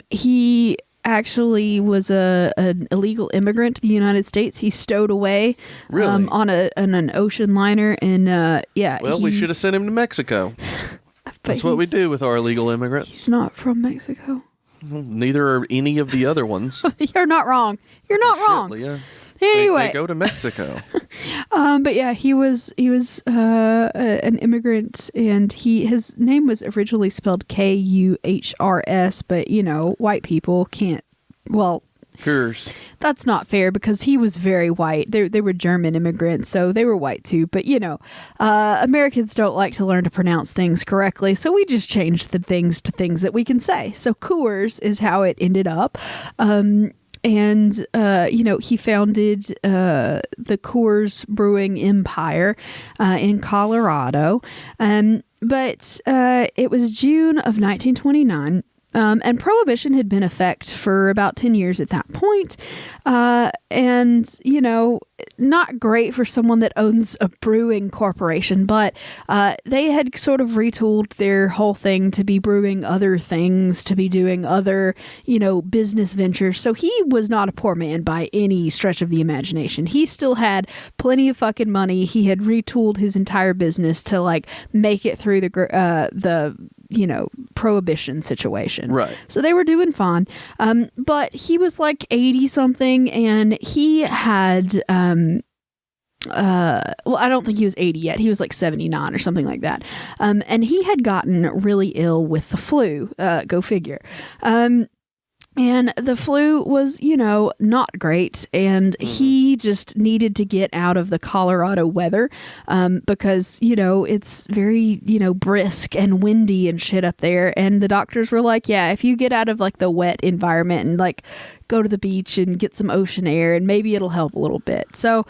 He actually was an illegal immigrant to the United States. He stowed away Really? on an ocean liner, and yeah. Well, we should have sent him to Mexico. That's what we do with our illegal immigrants. He's not from Mexico. Neither are any of the other ones. You're not wrong. You're not wrong. Shit, Leah. Anyway, They go to Mexico. but yeah, he was an immigrant, and his name was originally spelled Kuhrs, but you know, white people can't. Well, Coors. that's not fair because he was very white. They were German immigrants, so they were white too. But you know, Americans don't like to learn to pronounce things correctly, so we just changed the things to things that we can say. So Coors is how it ended up. And, you know, he founded the Coors Brewing Empire in Colorado. But it was June of 1929. And Prohibition had been in effect for about 10 years at that point. And, you know, not great for someone that owns a brewing corporation, but they had sort of retooled their whole thing to be brewing other things, to be doing other, you know, business ventures. So he was not a poor man by any stretch of the imagination. He still had plenty of fucking money. He had retooled his entire business to like make it through the you know, prohibition situation. Right. So they were doing fine. But he was like 80 something, and he had, well, I don't think he was 80 yet. He was like 79 or something like that. And he had gotten really ill with the flu. Go figure. And the flu was, not great. And he just needed to get out of the Colorado weather because, it's very, brisk and windy and shit up there. And the doctors were like, yeah, if you get out of like the wet environment and like go to the beach and get some ocean air and maybe it'll help a little bit. So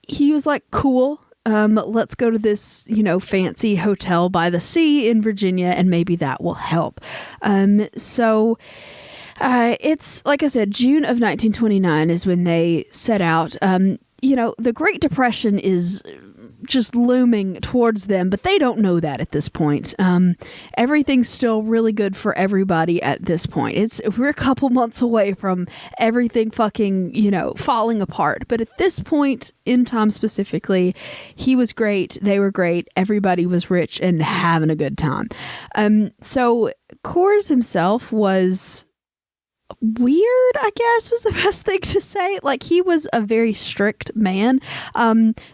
he was like, cool. Let's go to this, fancy hotel by the sea in Virginia and maybe that will help. It's, like I said, June of 1929 is when they set out. The Great Depression is just looming towards them, but they don't know that at this point. Everything's still really good for everybody at this point. We're a couple months away from everything fucking, falling apart. But at this point in time specifically, he was great. They were great. Everybody was rich and having a good time. So Coors himself was weird, I guess is the best thing to say. Like, he was a very strict man,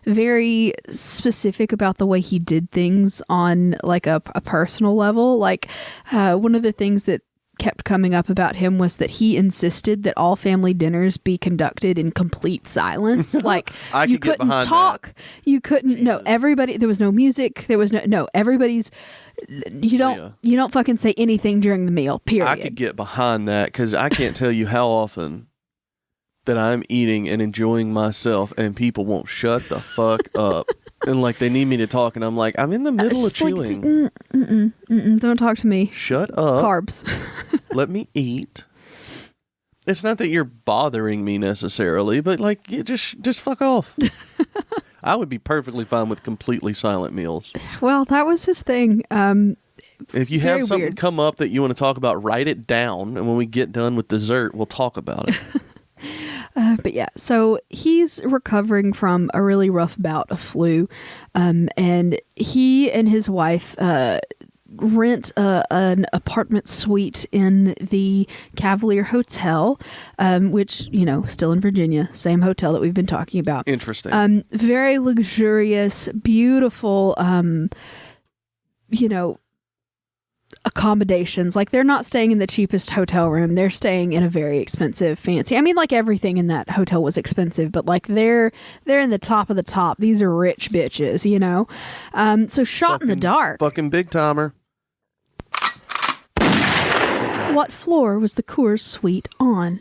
very specific about the way he did things on like a personal level. Like, one of the things that kept coming up about him was that he insisted that all family dinners be conducted in complete silence. Like, you couldn't talk, you couldn't, no, everybody, there was no music, there was no, everybody's, you don't fucking say anything during the meal, period. I could get behind that because I can't tell you how often that I'm eating and enjoying myself and people won't shut the fuck up. And like, they need me to talk and I'm like, I'm in the middle of chewing. Don't talk to me. Shut up. Carbs. Let me eat. It's not that you're bothering me necessarily, but like, you just fuck off. I would be perfectly fine with completely silent meals. Well, that was his thing. If you have something come up that you want to talk about, write it down. And when we get done with dessert, we'll talk about it. But yeah, so he's recovering from a really rough bout of flu. And he and his wife rent an apartment suite in the Cavalier Hotel, which, still in Virginia, same hotel that we've been talking about. Interesting. Very luxurious, beautiful, accommodations. Like, they're not staying in the cheapest hotel room, they're staying in a very expensive, fancy, I mean, like, everything in that hotel was expensive, but like, they're in the top of the top. These are rich bitches, so shot in the dark. Fucking big timer. What floor was the Coors suite on?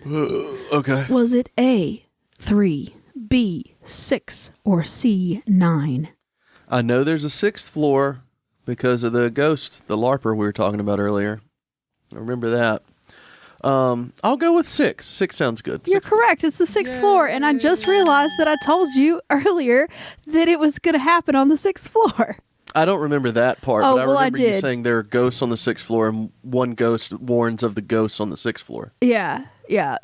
Okay. Was it A, 3, B, 6, or C, 9? I know there's a 6th floor because of the ghost, the LARPer we were talking about earlier. I remember that. I'll go with 6. 6 sounds good. You're correct. It's the 6th floor. And I just realized that I told you earlier that it was going to happen on the 6th floor. I don't remember that part, but I remember you saying there are ghosts on the 6th floor and one ghost warns of the ghosts on the 6th floor. Yeah.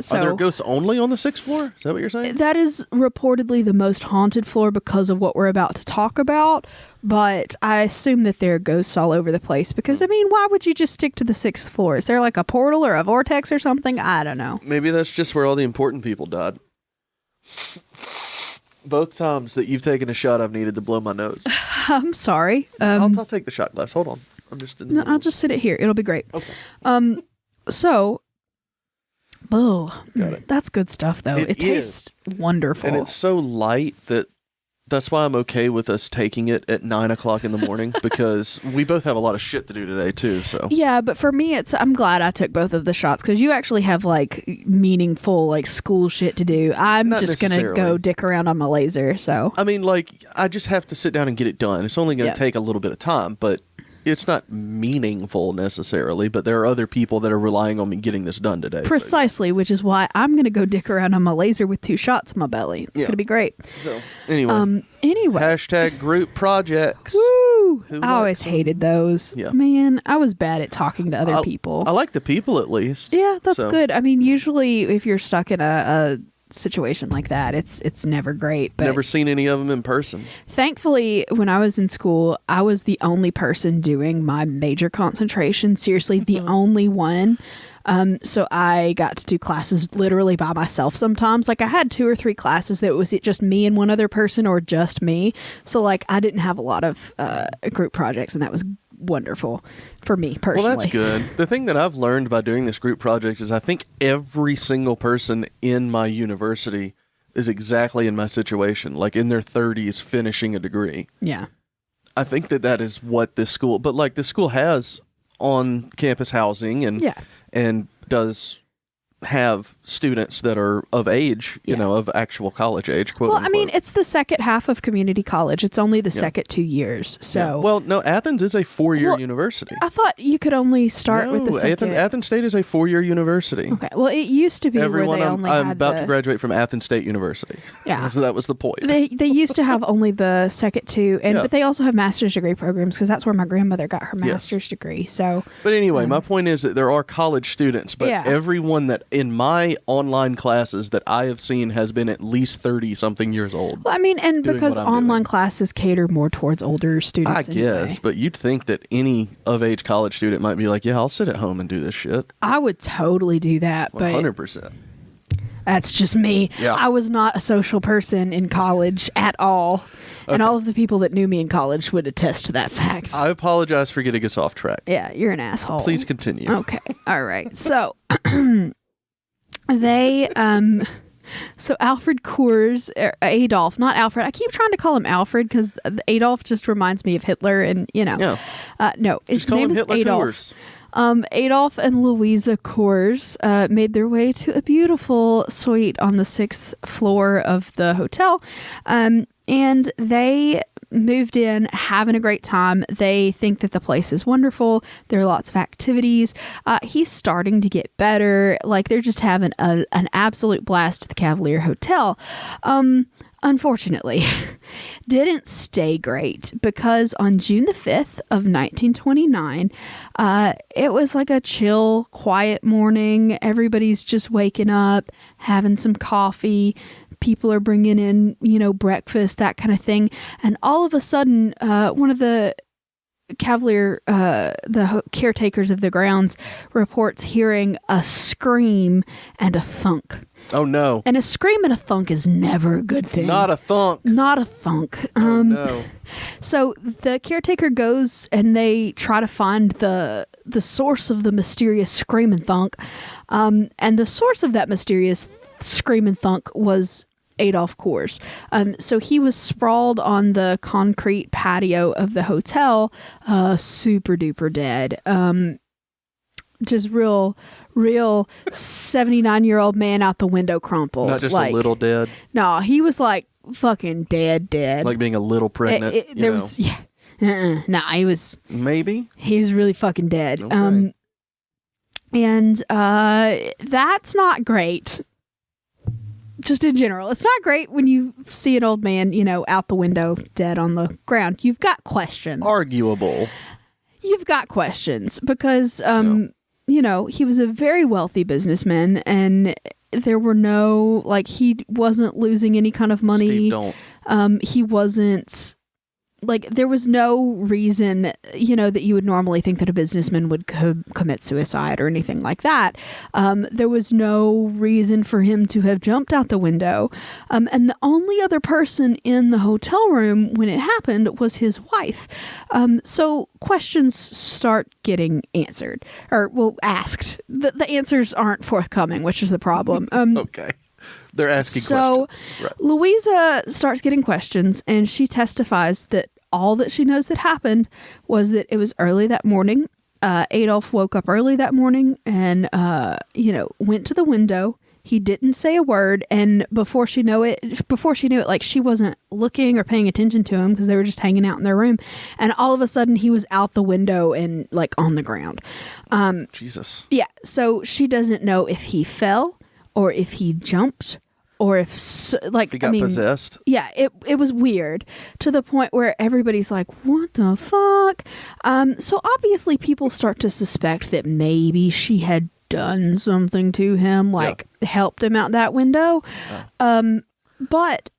So, are there ghosts only on the 6th floor? Is that what you're saying? That is reportedly the most haunted floor because of what we're about to talk about, but I assume that there are ghosts all over the place because, I mean, why would you just stick to the 6th floor? Is there like a portal or a vortex or something? I don't know. Maybe that's just where all the important people died. Both times that you've taken a shot, I've needed to blow my nose. I'm sorry. I'll take the shot glass. Hold on. I'll just sit it here. It'll be great. Okay. So... Oh, got it. That's good stuff, though. It tastes wonderful. And it's so light that's why I'm okay with us taking it at 9 o'clock in the morning because we both have a lot of shit to do today, too. So yeah, but for me, I'm glad I took both of the shots because you actually have like meaningful like school shit to do. I'm Not just going to go dick around on my laser. So I mean, like, I just have to sit down and get it done. It's only going to take a little bit of time, but it's not meaningful necessarily, but there are other people that are relying on me getting this done today. Precisely, which is why I'm going to go dick around on my laser with 2 shots in my belly. It's going to be great. So, anyway. Hashtag group projects. Woo! I always hated those. Yeah. Man, I was bad at talking to other people. I like the people at least. Yeah, that's good. I mean, usually if you're stuck in a situation like that, it's never great. But never seen any of them in person. Thankfully, when I was in school, I was the only person doing my major concentration. Seriously, the only one. So I got to do classes literally by myself sometimes. Like, I had 2 or 3 classes that was just me and one other person or just me. So like, I didn't have a lot of group projects, and that was wonderful for me personally. Well, that's good. The thing that I've learned by doing this group project is I think every single person in my university is exactly in my situation, like in their 30s finishing a degree. Yeah. I think that is what this school, but like this school has on campus housing and does have students that are of age, you know, of actual college age. Quote, well, unquote. I mean, it's the second half of community college. It's only the second 2 years. So, yeah. Well, no, Athens is a 4-year university. I thought you could only start with the second. Athens State is a 4-year university. Okay. Well, it used to be Everyone, where they only I'm had about to graduate from Athens State University. Yeah. That was the point. They used to have only the second two, but they also have master's degree programs because that's where my grandmother got her master's degree. So, but anyway, my point is that there are college students, but everyone that in my online classes that I have seen has been at least 30-something years old. Well, I mean, and because online classes cater more towards older students. I guess, but you'd think that any of age college student might be like, yeah, I'll sit at home and do this shit. I would totally do that, 100%. That's just me. Yeah. I was not a social person in college at all. Okay. And all of the people that knew me in college would attest to that fact. I apologize for getting us off track. Yeah, you're an asshole. Please continue. Okay. All right. So so Alfred Coors, Adolf, not Alfred. I keep trying to call him Alfred because Adolf just reminds me of Hitler, and no, his name is Adolf. Adolf and Louisa Coors made their way to a beautiful suite on the 6th floor of the hotel, and they moved in, having a great time. They think that the place is wonderful. There are lots of activities. He's starting to get better. Like, they're just having an absolute blast at the Cavalier Hotel. Unfortunately, didn't stay great because on June the 5th of 1929, it was like a chill, quiet morning. Everybody's just waking up, having some coffee. People are bringing in, breakfast, that kind of thing. And all of a sudden, one of the Cavalier, the caretakers of the grounds, reports hearing a scream and a thunk. Oh, no. And a scream and a thunk is never a good thing. Not a thunk. Not a thunk. Oh, no. So the caretaker goes and they try to find the source of the mysterious scream and thunk. And the source of that mysterious scream and thunk was Adolf Coors. So he was sprawled on the concrete patio of the hotel, super duper dead. Just real 79-year-old man out the window crumpled. Not just a little dead. No, he was like fucking dead. Like being a little pregnant. He was. Maybe. He was really fucking dead. Okay. And that's not great. Just in general, it's not great when you see an old man, out the window, dead on the ground. You've got questions. Arguable. You've got questions because, he was a very wealthy businessman, and there were no, he wasn't losing any kind of money. Steve, don't. He wasn't, there was no reason, that you would normally think that a businessman would commit suicide or anything like that. There was no reason for him to have jumped out the window. And the only other person in the hotel room when it happened was his wife. So questions start getting answered, asked. The answers aren't forthcoming, which is the problem. Okay. They're asking questions. So right. Louisa starts getting questions, and she testifies that all that she knows that happened was that it was early that morning. Adolf woke up early that morning and, went to the window. He didn't say a word, and before she knew it, she wasn't looking or paying attention to him because they were just hanging out in their room. And all of a sudden, he was out the window and on the ground. Jesus. Yeah. So she doesn't know if he fell or if he jumped, or if he got possessed. Yeah, it was weird to the point where everybody's like, what the fuck? So obviously people start to suspect that maybe she had done something to him, helped him out that window. But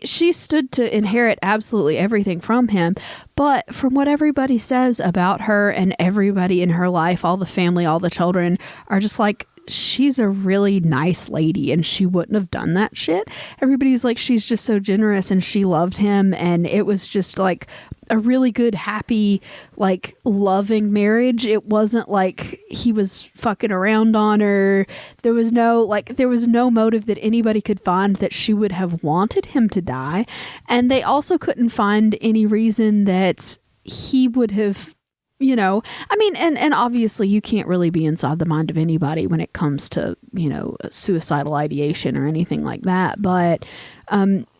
she stood to inherit absolutely everything from him. But from what everybody says about her and everybody in her life, all the family, all the children are just like, she's a really nice lady and she wouldn't have done that shit. Everybody's like, she's just so generous and she loved him, and it was just a really good, happy, like, loving marriage. It wasn't like he was fucking around on her. There was no motive that anybody could find that she would have wanted him to die. And they also couldn't find any reason that he would have, you know, I mean, and obviously you can't really be inside the mind of anybody when it comes to, you know, suicidal ideation or anything like that. But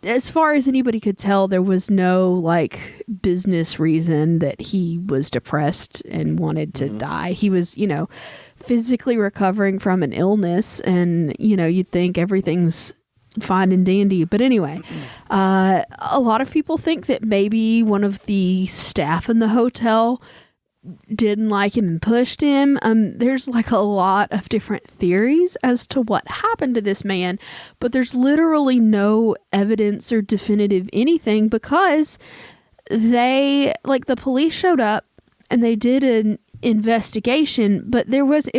as far as anybody could tell, there was no like business reason that he was depressed and wanted to die. He was, you know, physically recovering from an illness, and, you know, you'd think everything's fine and dandy. But anyway, a lot of people think that maybe one of the staff in the hotel didn't like him and pushed him. There's like a lot of different theories as to what happened to this man, but there's literally no evidence or definitive anything, because the police showed up and they did an investigation, but there was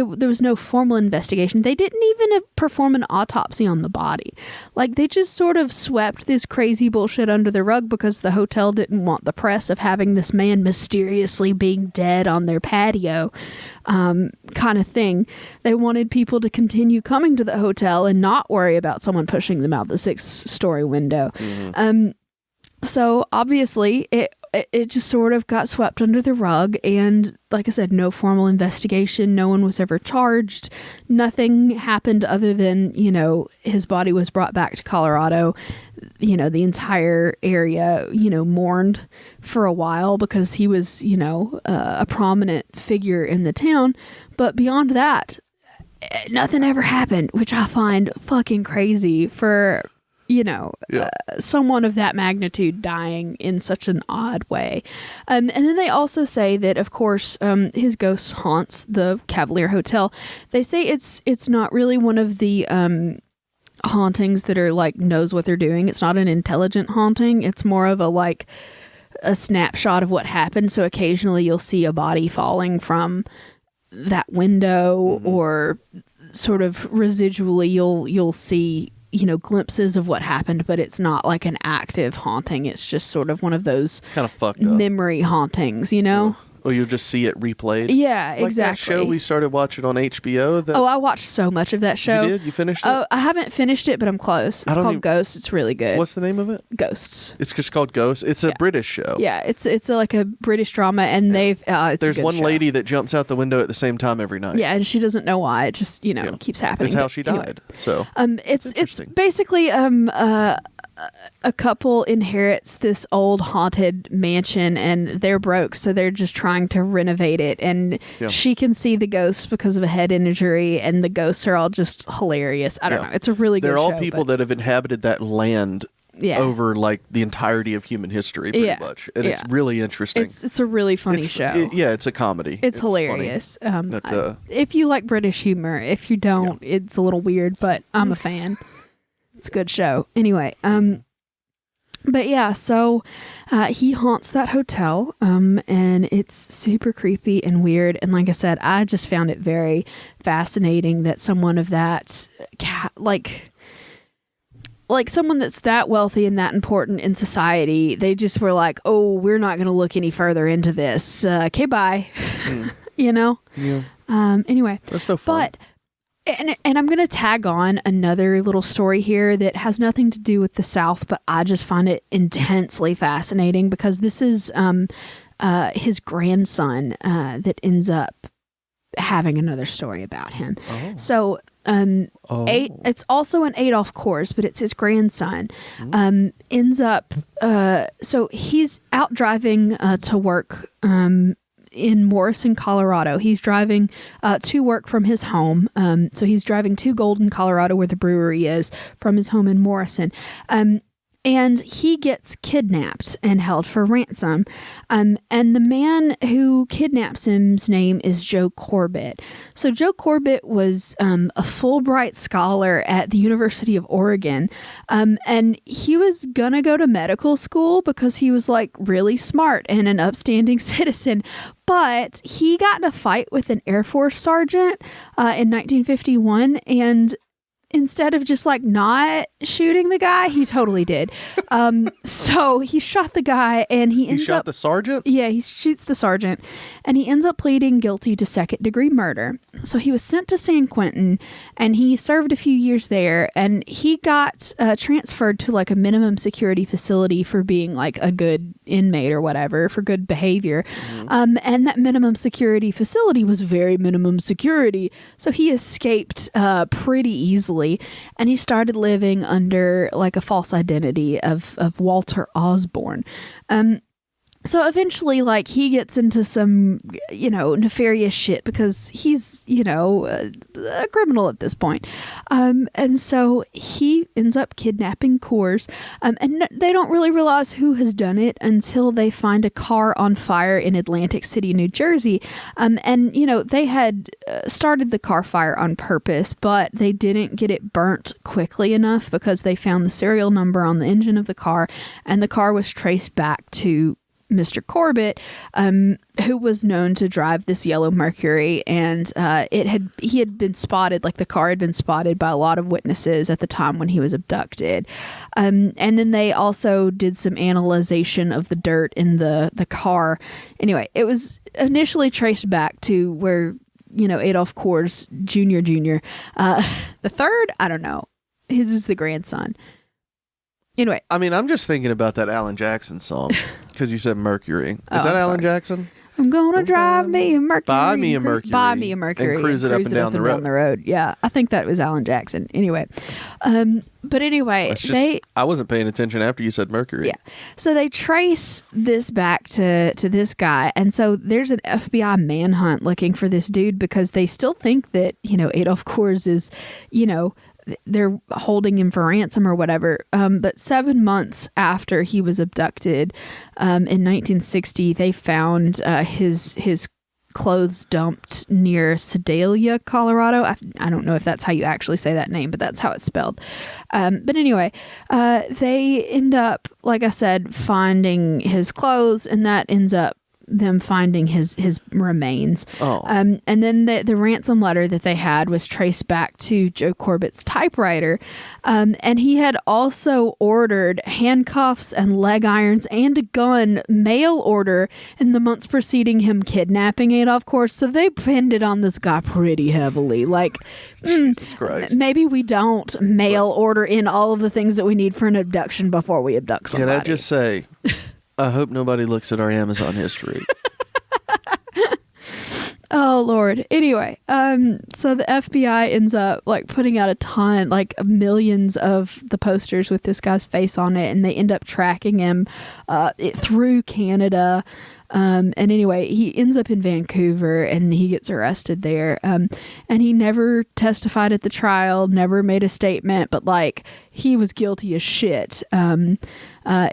no formal investigation. They didn't even perform an autopsy on the body. Like, they just sort of swept this crazy bullshit under the rug because the hotel didn't want the press of having this man mysteriously being dead on their patio, kind of thing. They wanted people to continue coming to the hotel and not worry about someone pushing them out the 6th-story window. So obviously it just sort of got swept under the rug, and like I said, no formal investigation. No one was ever charged. Nothing happened other than, you know, his body was brought back to Colorado. You know, the entire area, you know, mourned for a while because he was, you know, a prominent figure in the town. But beyond that, nothing ever happened, which I find fucking crazy for, you know, someone of that magnitude dying in such an odd way. And then they also say that, of course, his ghost haunts the Cavalier Hotel. They say it's not really one of the hauntings that are like knows what they're doing. It's not an intelligent haunting. It's more of a snapshot of what happened. So occasionally you'll see a body falling from that window, or sort of residually you'll see, you know, glimpses of what happened, but it's not like an active haunting. It's just sort of one of those kind of fucked up memory hauntings, you know? Or you'll just see it replayed. Yeah, like exactly. That show we started watching on HBO. I watched so much of that show. You did? You finished it? Oh, I haven't finished it, but I'm close. It's called Ghosts. It's really good. What's the name of it? Ghosts. It's just called Ghosts. It's a British show. Yeah, it's like a British drama, and they've there's one lady that jumps out the window at the same time every night. Yeah, and she doesn't know why. It just, you know, keeps happening. It's how she died. So it's basically a couple inherits this old haunted mansion, and they're broke, so they're just trying to renovate it, and she can see the ghosts because of a head injury, and the ghosts are all just hilarious. I don't know. It's a really good show. They're all people that have inhabited that land over like the entirety of human history, pretty much. And it's really interesting. It's a really funny show. It's a comedy. It's hilarious. If you like British humor, if you don't, it's a little weird, but I'm a fan. It's a good show. Anyway, but yeah, so he haunts that hotel, and it's super creepy and weird. And like I said, I just found it very fascinating that someone of that, like someone that's that wealthy and that important in society, they just were like, oh, we're not going to look any further into this. Okay, bye. You know? Yeah. Anyway. That's no fun. But And I'm going to tag on another little story here that has nothing to do with the South, but I just find it intensely fascinating because this is his grandson that ends up having another story about him. Oh. So it's also an Adolf Coors, but it's his grandson. Ends up, so he's out driving to work in Morrison, Colorado. He's driving to work from his home. So he's driving to Golden, Colorado, where the brewery is, from his home in Morrison. And he gets kidnapped and held for ransom. And the man who kidnaps him's name is Joe Corbett. So Joe Corbett was a Fulbright scholar at the University of Oregon. And he was going to go to medical school because he was like really smart and an upstanding citizen. But he got in a fight with an Air Force sergeant in 1951, and instead of just like not shooting the guy, he totally did. So he shot the guy, and he shot the sergeant? Yeah, he shoots the sergeant, and he ends up pleading guilty to second-degree murder. So he was sent to San Quentin, and he served a few years there, and he got transferred to like a minimum security facility for being like a good inmate or whatever, for good behavior. And that minimum security facility was very minimum security, so he escaped pretty easily. And he started living under like a false identity of Walter Osborne. So eventually, like, he gets into some, nefarious shit because he's, a criminal at this point. And so he ends up kidnapping Coors. And they don't really realize who has done it until they find a car on fire in Atlantic City, New Jersey. They had started the car fire on purpose, but they didn't get it burnt quickly enough because they found the serial number on the engine of the car, and the car was traced back to Mr. Corbett, who was known to drive this yellow Mercury, and he had been spotted, like the car had been spotted by a lot of witnesses at the time when he was abducted. And then they also did some analyzation of the dirt in the car. Anyway, it was initially traced back to where, Adolf Coors Jr. The third, I don't know. His was the grandson. Anyway. I mean, I'm just thinking about that Alan Jackson song because you said Mercury. Is that Alan Jackson? I'm gonna drive me a Mercury. Buy me a Mercury. Buy me a Mercury. And cruise it up and down the road. Yeah, I think that was Alan Jackson. Anyway. But anyway, I wasn't paying attention after you said Mercury. Yeah. So they trace this back to this guy. And so there's an FBI manhunt looking for this dude because they still think that, Adolf Coors is, they're holding him for ransom or whatever. But 7 months after he was abducted, in 1960, they found his clothes dumped near Sedalia, Colorado. I don't know if that's how you actually say that name, but that's how it's spelled. But anyway, they end up, like I said, finding his clothes, and that ends up them finding his remains. And then the ransom letter that they had was traced back to Joe Corbett's typewriter. And he had also ordered handcuffs and leg irons and a gun mail order in the months preceding him kidnapping Adolf Coors. So they pinned it on this guy pretty heavily. Like, Jesus Christ. Maybe we don't mail order in all of the things that we need for an abduction before we abduct somebody. Can I just say, I hope nobody looks at our Amazon history. Oh, Lord. Anyway, so the FBI ends up like putting out a ton, like millions of the posters with this guy's face on it, and they end up tracking him through Canada. And anyway, he ends up in Vancouver and he gets arrested there. And he never testified at the trial, never made a statement, but like he was guilty as shit.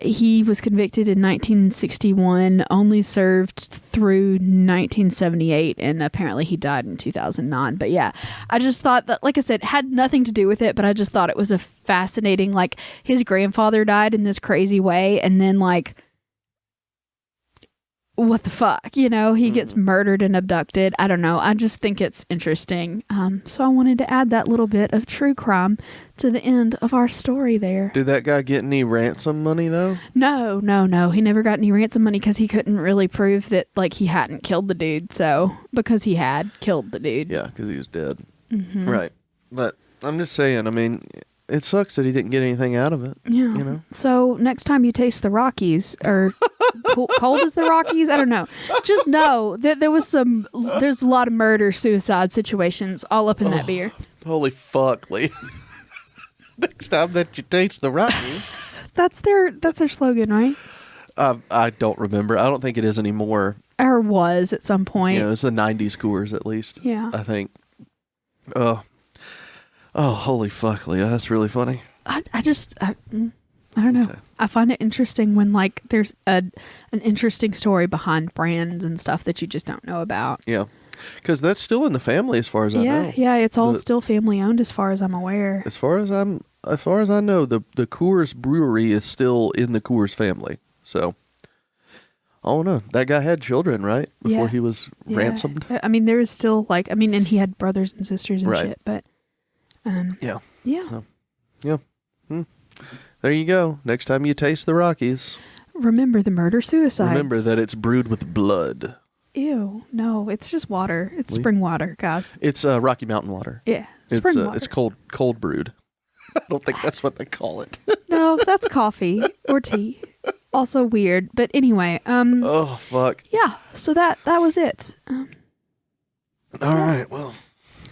He was convicted in 1961, only served through 1978, and apparently he died in 2009. But yeah, I just thought that, like I said, had nothing to do with it, but I just thought it was a fascinating, like his grandfather died in this crazy way, and then like, what the fuck, he gets murdered and abducted. I don't know. I just think it's interesting. So I wanted to add that little bit of true crime to the end of our story there. Did that guy get any ransom money though? No. He never got any ransom money because he couldn't really prove that like he hadn't killed the dude. So because he had killed the dude. Yeah, because he was dead. Mm-hmm. Right. But I'm just saying, I mean, it sucks that he didn't get anything out of it. Yeah. So next time you taste the Rockies, or cold as the Rockies, I don't know. Just know that there's a lot of murder, suicide situations all up in that beer. Holy fuck, Lee. Next time that you taste the Rockies. That's their slogan, right? I don't remember. I don't think it is anymore. Or was at some point. It's the 90s Coors at least. Yeah. I think. Oh, holy fuck, Leah. That's really funny. I don't know. Okay. I find it interesting when like there's an interesting story behind brands and stuff that you just don't know about. Yeah. Because that's still in the family as far as I know. Yeah, it's all still family owned as far as I'm aware. As far as I know, the Coors brewery is still in the Coors family. So I don't know. That guy had children, right? Before he was ransomed. I mean, there was still and he had brothers and sisters and shit, but Yeah. Yeah. Yeah. There you go. Next time you taste the Rockies, Remember the murder-suicides. remember that it's brewed with blood. Ew. No, it's just water. It's spring water, guys. It's Rocky Mountain water. Yeah. Spring water. It's cold brewed. I don't think that's what they call it. No, that's coffee or tea. Also weird. But anyway, Oh, fuck. yeah, so that was it. All right. Well,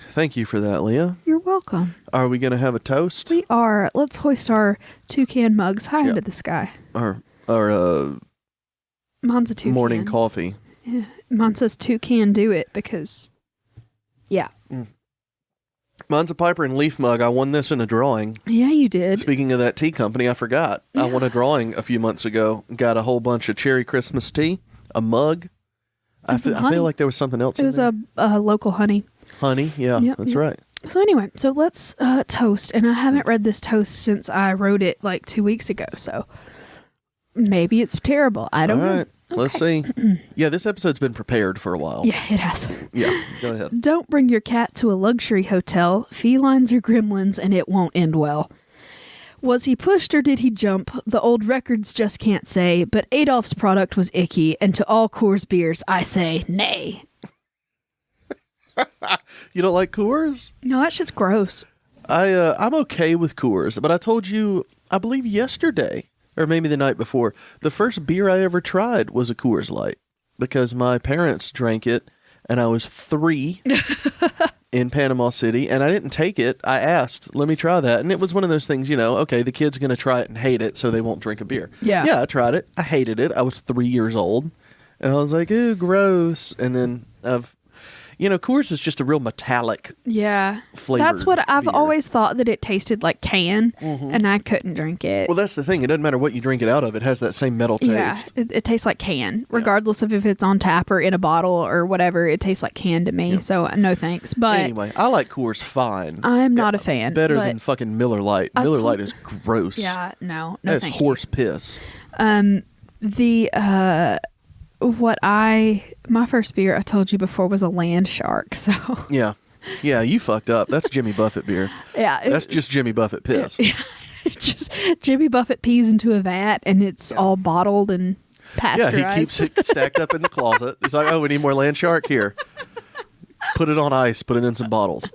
thank you for that, Leah. You're welcome. Are we going to have a toast? We are. Let's hoist our toucan mugs high into the sky. Our Mine's a toucan. morning coffee. Yeah. Mine says toucan do it because, yeah. Mine's a Piper and Leaf mug. I won this in a drawing. Yeah, you did. Speaking of that tea company, I forgot. Yeah. I won a drawing a few months ago. Got a whole bunch of cherry Christmas tea, a mug. I feel like there was something else. It was a local honey. Honey, yeah, that's right. So anyway, so let's toast. And I haven't read this toast since I wrote it like 2 weeks ago. So maybe it's terrible. I don't know. All right. Okay. Let's see. Yeah, this episode's been prepared for a while. Yeah, it has. Yeah, go ahead. Don't bring your cat to a luxury hotel. Felines are gremlins and it won't end well. Was he pushed or did he jump? The old records just can't say, but Adolph's product was icky, and to all Coors beers, I say nay. You don't like Coors? No, that shit's gross. I'm okay with Coors, but I told you, I believe yesterday, or maybe the night before, the first beer I ever tried was a Coors Light because my parents drank it and I was 3 in Panama City and I didn't take it. I asked, let me try that. And it was one of those things, okay, the kid's going to try it and hate it so they won't drink a beer. Yeah, I tried it. I hated it. I was 3 years old and I was like, ooh, gross. And then Coors is just a real metallic flavor. That's what I've beer. always thought, that it tasted like can, and I couldn't drink it. Well, that's the thing. It doesn't matter what you drink it out of. It has that same metal taste. Yeah, it tastes like can, regardless of if it's on tap or in a bottle or whatever. It tastes like can to me, so no thanks. But anyway, I like Coors fine. I'm not a fan. Better than fucking Miller Lite. Miller Lite is gross. Yeah, no That's horse piss. My first beer I told you before was a Land Shark, so yeah, you fucked up. That's Jimmy Buffett beer. Yeah, that's just Jimmy Buffett piss. Just Jimmy Buffett pees into a vat and it's all bottled and pasteurized. Yeah, he keeps it stacked up in the closet. He's like, oh, we need more Land Shark here. Put it on ice, put it in some bottles.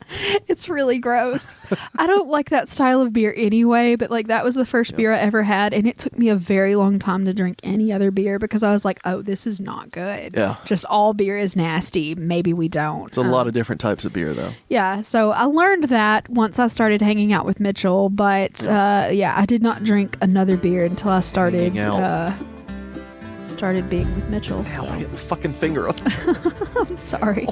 It's really gross. I don't like that style of beer anyway, but that was the first beer I ever had, and it took me a very long time to drink any other beer because I was like, oh, this is not good. Yeah. Just all beer is nasty. Maybe we don't. It's a lot of different types of beer, though. Yeah, so I learned that once I started hanging out with Mitchell, but I did not drink another beer until I started being with Mitchell. Ow, I hit my fucking finger on I'm sorry.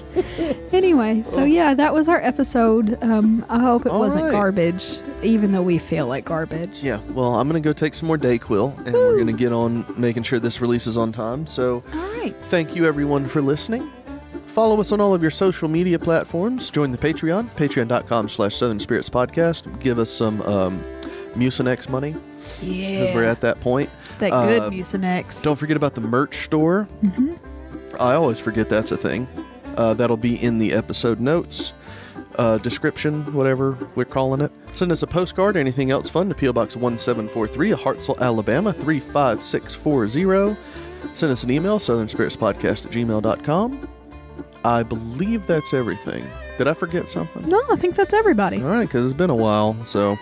Anyway, so that was our episode. I hope it wasn't garbage, even though we feel like garbage. Yeah, well, I'm going to go take some more Dayquil, and we're going to get on making sure this releases on time. So, all right. Thank you, everyone, for listening. Follow us on all of your social media platforms. Join the Patreon, patreon.com/Southern Spirits Podcast. Give us some Mucinex money. Yeah. Because we're at that point. That good Mucinex. Don't forget about the merch store. Mm-hmm. I always forget that's a thing. That'll be in the episode notes, description, whatever we're calling it. Send us a postcard or anything else fun to P.O. Box 1743, Hartselle, Alabama 35640. Send us an email, southernspiritspodcast@gmail.com. I believe that's everything. Did I forget something? No, I think that's everybody. All right, because it's been a while. So,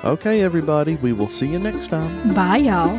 okay, everybody, we will see you next time. Bye, y'all.